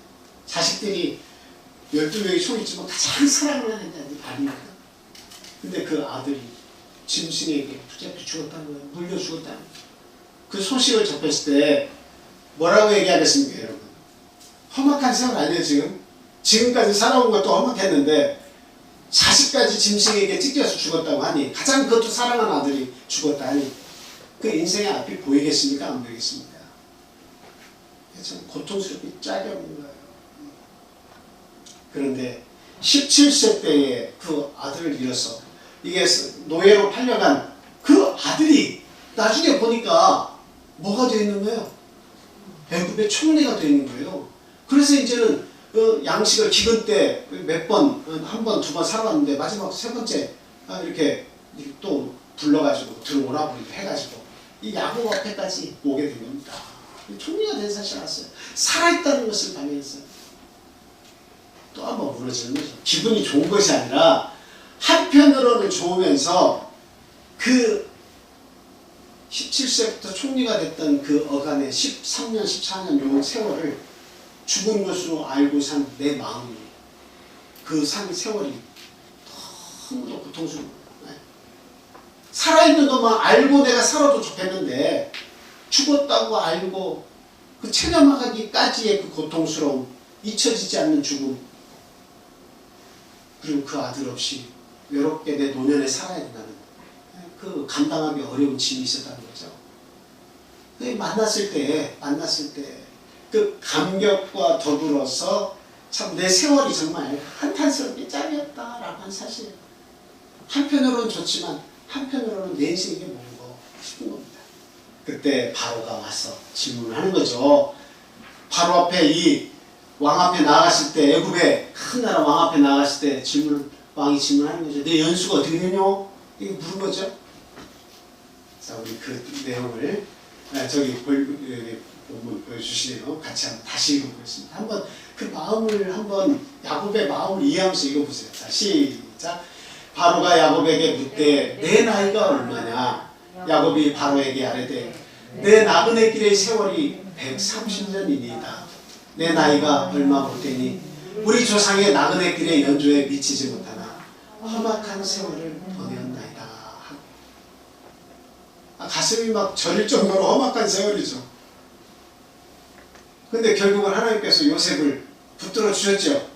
자식들이 12명이 손있지만 가장 사랑하는 아들 아닙니까? 근데 그 아들이 짐승에게 붙잡혀 죽었다는 거예요. 물려 죽었다는 거예요. 그 소식을 접했을 때 뭐라고 얘기하겠습니까, 여러분? 험악한 세월 아니에요, 지금? 지금까지 살아온 것도 험악했는데 자식까지 짐승에게 찢겨서 죽었다고 하니, 가장 그것도 사랑하는 아들이 죽었다 하니 그 인생의 앞이 보이겠습니까? 안 보이겠습니까? 참 고통스럽게 짝이 없는 거예요. 그런데 17세 때에 그 아들을 잃어서 이게 노예로 팔려간 그 아들이 나중에 보니까 뭐가 되어 있는 거예요? 애굽의 총리가 되어 있는 거예요. 그래서 이제는 그 양식을 기근 때 몇 번, 한 번, 두 번 살아왔는데 마지막 세 번째 이렇게 또 불러가지고 들어오라고 해가지고 이 야곱 앞에까지 오게 된 겁니다. 총리가 된 사실을 알았어요. 살아있다는 것을 발견했어요. 또 한 번 무너지는 거죠. 기분이 좋은 것이 아니라 한편으로는 좋으면서 그 17세부터 총리가 됐던 그 어간의 13년, 14년 요 세월을 죽은 것으로 알고 산 내 마음이, 그 산 세월이 너무도 고통스러운 거예요. 살아있는 것만 알고 내가 살아도 좋겠는데 죽었다고 알고 그 체념하기까지의 그 고통스러움, 잊혀지지 않는 죽음, 그리고 그 아들 없이 외롭게 내 노년에 살아야 된다는 그 감당하기 어려운 짐이 있었다는 거죠. 만났을 때 그 감격과 더불어서 참 내 세월이 정말 한탄스럽게 짧았다라고 하는 사실. 한편으로는 좋지만 한편으로는 내 인생이 이게 뭔가 싶은 겁니다. 그때 바로가 와서 질문을 하는 거죠. 바로 앞에 이 왕 앞에 나아갔을 때, 애굽의 큰 나라 왕 앞에 나아갔을 때 왕이 질문하는 거죠. 내 연수가 어떻게 되냐? 이게 물은 거죠. 자, 우리 그 내용을 저기 보여주시네요. 같이 한번 다시 읽어보겠습니다. 한번 그 마음을, 한번 야곱의 마음을 이해하면서 읽어보세요. 자, 시작. 바로가 야곱에게 묻되 내 나이가 얼마냐? 야곱이 바로에게 아뢰되 내 나그네 길의 세월이 130년이니이다. 내 나이가 얼마 못되니 우리 조상의 나그네 길의 연조에 미치지 못하나 험악한 세월을 보내었나이다. 가슴이 막 저릴 정도로 험악한 세월이죠. 근데 결국은 하나님께서 요셉을 붙들어 주셨죠.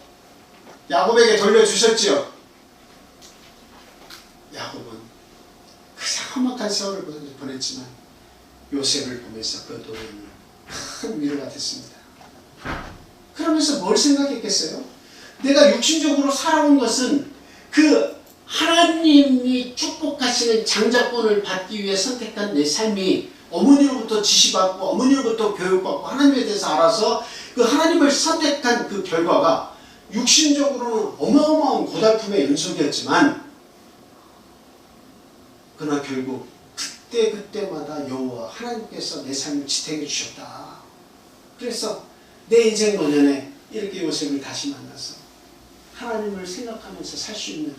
야곱에게 돌려주셨죠. 야곱은 가장 험악한 세월을 보냈지만 요셉을 보면서 그 노예는 큰 위로가 됐습니다. 그러면서 뭘 생각했겠어요? 내가 육신적으로 살아온 것은 그 하나님이 축복하시는 장자권을 받기 위해 선택한 내 삶이 어머니로부터 지시받고 어머니로부터 교육받고 하나님에 대해서 알아서 그 하나님을 선택한 그 결과가 육신적으로는 어마어마한 고달픔의 연속이었지만 그러나 결국 그때마다 여호와 하나님께서 내 삶을 지탱해 주셨다. 그래서 내 인생 노년에 이렇게 요셉을 다시 만나서 하나님을 생각하면서 살 수 있는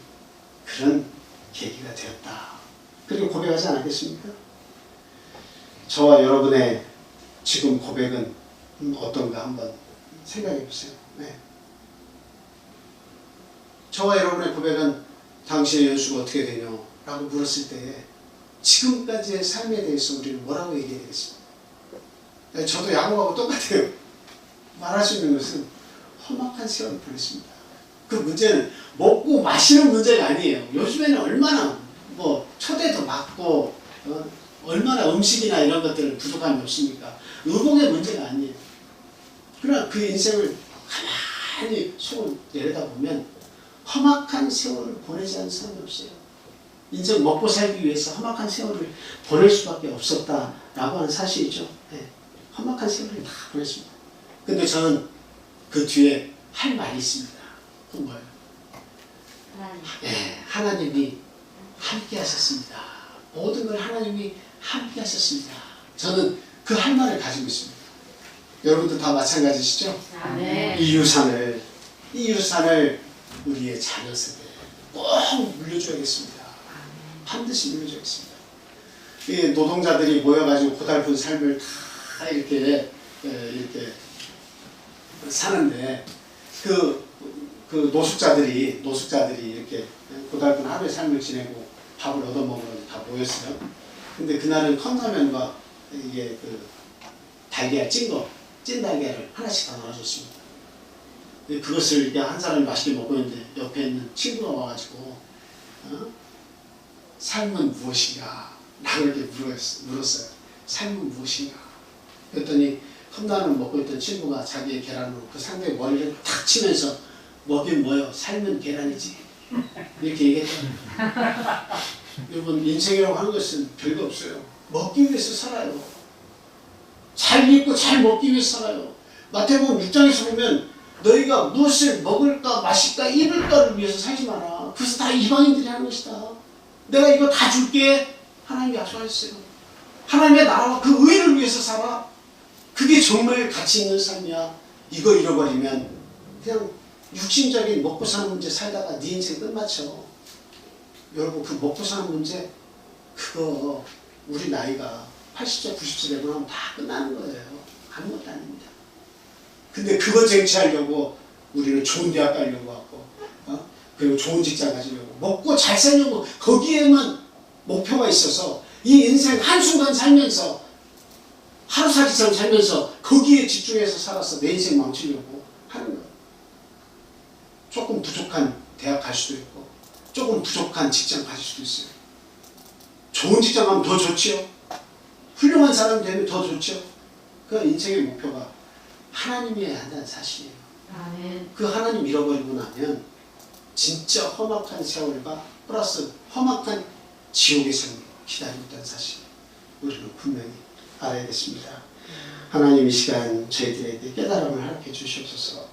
그런 계기가 되었다. 그리고 고백하지 않겠습니까? 저와 여러분의 지금 고백은 어떤가 한번 생각해 보세요. 네. 저와 여러분의 고백은 당신의 연수가 어떻게 되냐? 라고 물었을 때 지금까지의 삶에 대해서 우리는 뭐라고 얘기해야 되겠습니까? 저도 야곱하고 똑같아요. 말할 수 있는 것은 험악한 세월을 보냈습니다. 그 문제는 먹고 마시는 문제가 아니에요. 요즘에는 얼마나 뭐 초대도 받고 얼마나 음식이나 이런 것들은 부족함이 없습니까? 의복의 문제가 아니에요. 그러나 그 인생을 가만히 속을 내려다보면 험악한 세월을 보내지 않은 사람이 없어요. 인생 먹고 살기 위해서 험악한 세월을 보낼 수밖에 없었다라고 하는 사실이죠. 네. 험악한 세월을 다 보냈습니다. 근데 저는 그 뒤에 할 말이 있습니다. 그건 뭐예요? 네, 하나님이 함께 하셨습니다. 모든 걸 하나님이 함께 하셨습니다. 저는 그 할 말을 가지고 있습니다. 여러분도 다 마찬가지시죠? 네. 이 유산을 우리의 자녀 세대에 꼭 물려줘야겠습니다. 반드시 물려줘야겠습니다. 이 노동자들이 모여가지고 고달픈 삶을 다 이렇게 사는데 그 노숙자들이 이렇게 고달픈 하루의 삶을 지내고 밥을 얻어먹으러 다 모였어요. 근데 그날은 컵라면과 이게 그 달걀 찐 달걀을 하나씩 다 나눠줬습니다. 그것을 이렇게 한 사람이 맛있게 먹고 있는데 옆에 있는 친구가 와가지고 삶은 무엇인가? 라고 이렇게 물었어요. 삶은 무엇인가? 그랬더니 컵라면 먹고 있던 친구가 자기의 계란으로 그 상대의 머리를 탁 치면서 먹긴 뭐요? 삶은 계란이지. 이렇게 얘기했죠. 여러분 인생이라고 하는 것은 별거 없어요. 먹기 위해서 살아요. 잘 입고 잘 먹기 위해서 살아요. 마태복음 6장에서 보면 너희가 무엇을 먹을까 마실까 입을까를 위해서 살지 마라. 그것은 다 이방인들이 하는 것이다. 내가 이거 다 줄게. 하나님이 약속하셨어요. 하나님의 나라와 그 의를 위해서 살아. 그게 정말 가치 있는 삶이야. 이거 잃어버리면 그냥 육신적인 먹고 사는 문제 살다가 네 인생 끝마쳐. 여러분 그 먹고 사는 문제 그거 우리 나이가 80세 90세 되고 나면 다 끝나는 거예요. 아무것도 아닙니다. 근데 그거 쟁취하려고 우리는 좋은 대학 가려고 하고 그리고 좋은 직장 가지려고 먹고 잘 살려고 거기에만 목표가 있어서 이 인생 한순간 살면서 하루살이처럼 살면서 거기에 집중해서 살아서 내 인생 망치려고 하는 거예요. 조금 부족한 대학 갈 수도 있고 조금 부족한 직장 가질 수도 있어요. 좋은 직장 가면 더 좋지요. 훌륭한 사람 되면 더 좋죠. 그 인생의 목표가 하나님이어야 한다는 사실이에요. 아멘. 그 하나님 잃어버리고 나면 진짜 험악한 세월과 플러스 험악한 지옥의 삶이 기다리고 있다는 사실 우리는 분명히 알아야겠습니다. 하나님 이 시간 저희들에게 깨달음을 허락해 주시옵소서.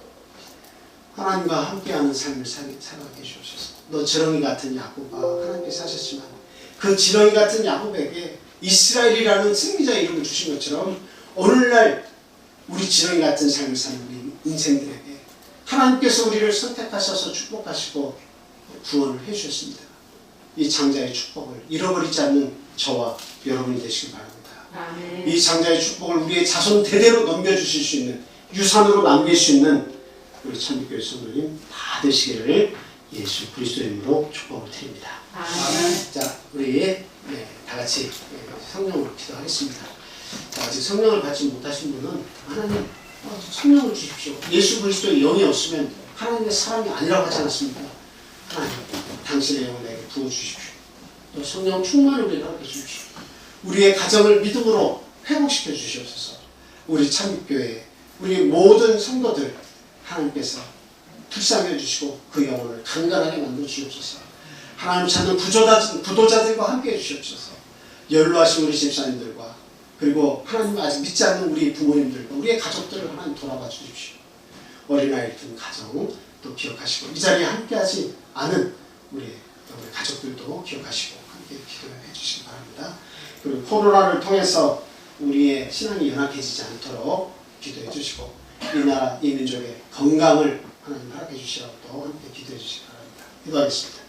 하나님과 함께하는 삶을 살아가게 해주옵소서. 너 지렁이 같은 야곱아 하나님께서 하셨지만 그 지렁이 같은 야곱에게 이스라엘이라는 승리자 이름을 주신 것처럼 오늘날 우리 지렁이 같은 삶을 사는 우리 인생들에게 하나님께서 우리를 선택하셔서 축복하시고 구원을 해주셨습니다. 이 장자의 축복을 잃어버리지 않는 저와 여러분이 되시길 바랍니다. 아멘. 이 장자의 축복을 우리의 자손 대대로 넘겨주실 수 있는, 유산으로 남길 수 있는 우리 참교회 성도님 다 되시기를 예수 그리스도의 이름으로 축복을 드립니다. 아멘. 자, 우리 다 같이 성령으로 기도하겠습니다. 자, 아직 성령을 받지 못하신 분은 하나님 성령을 주십시오. 예수 그리스도의 영이 없으면 하나님의 사람이 아니라고 하지 않았습니까? 하나님, 당신의 영을 내게 부어주십시오. 또 성령 충만을 우리에게 허락해 주십시오. 우리의 가정을 믿음으로 회복시켜 주시옵소서. 우리 참교회, 우리 모든 성도들 하나님께서 불쌍해 주시고 그 영혼을 강건하게 만들어 주옵소서. 하나님 찾는 부도자들과 함께 해 주시옵소서. 연로하신 우리 집사님들과 그리고 하나님 아직 믿지 않는 우리 부모님들과 우리의 가족들을 하나님 돌아봐 주십시오. 어린아이를 둔 가정 또 기억하시고 이 자리에 함께하지 않은 우리 가족들도 기억하시고 함께 기도해 주시기 바랍니다. 그리고 코로나를 통해서 우리의 신앙이 연약해지지 않도록 기도해 주시고 이 나라 이 민족의 건강을 하나님 허락해 주시라고 또 함께 기도해 주시기 바랍니다. 기도하겠습니다.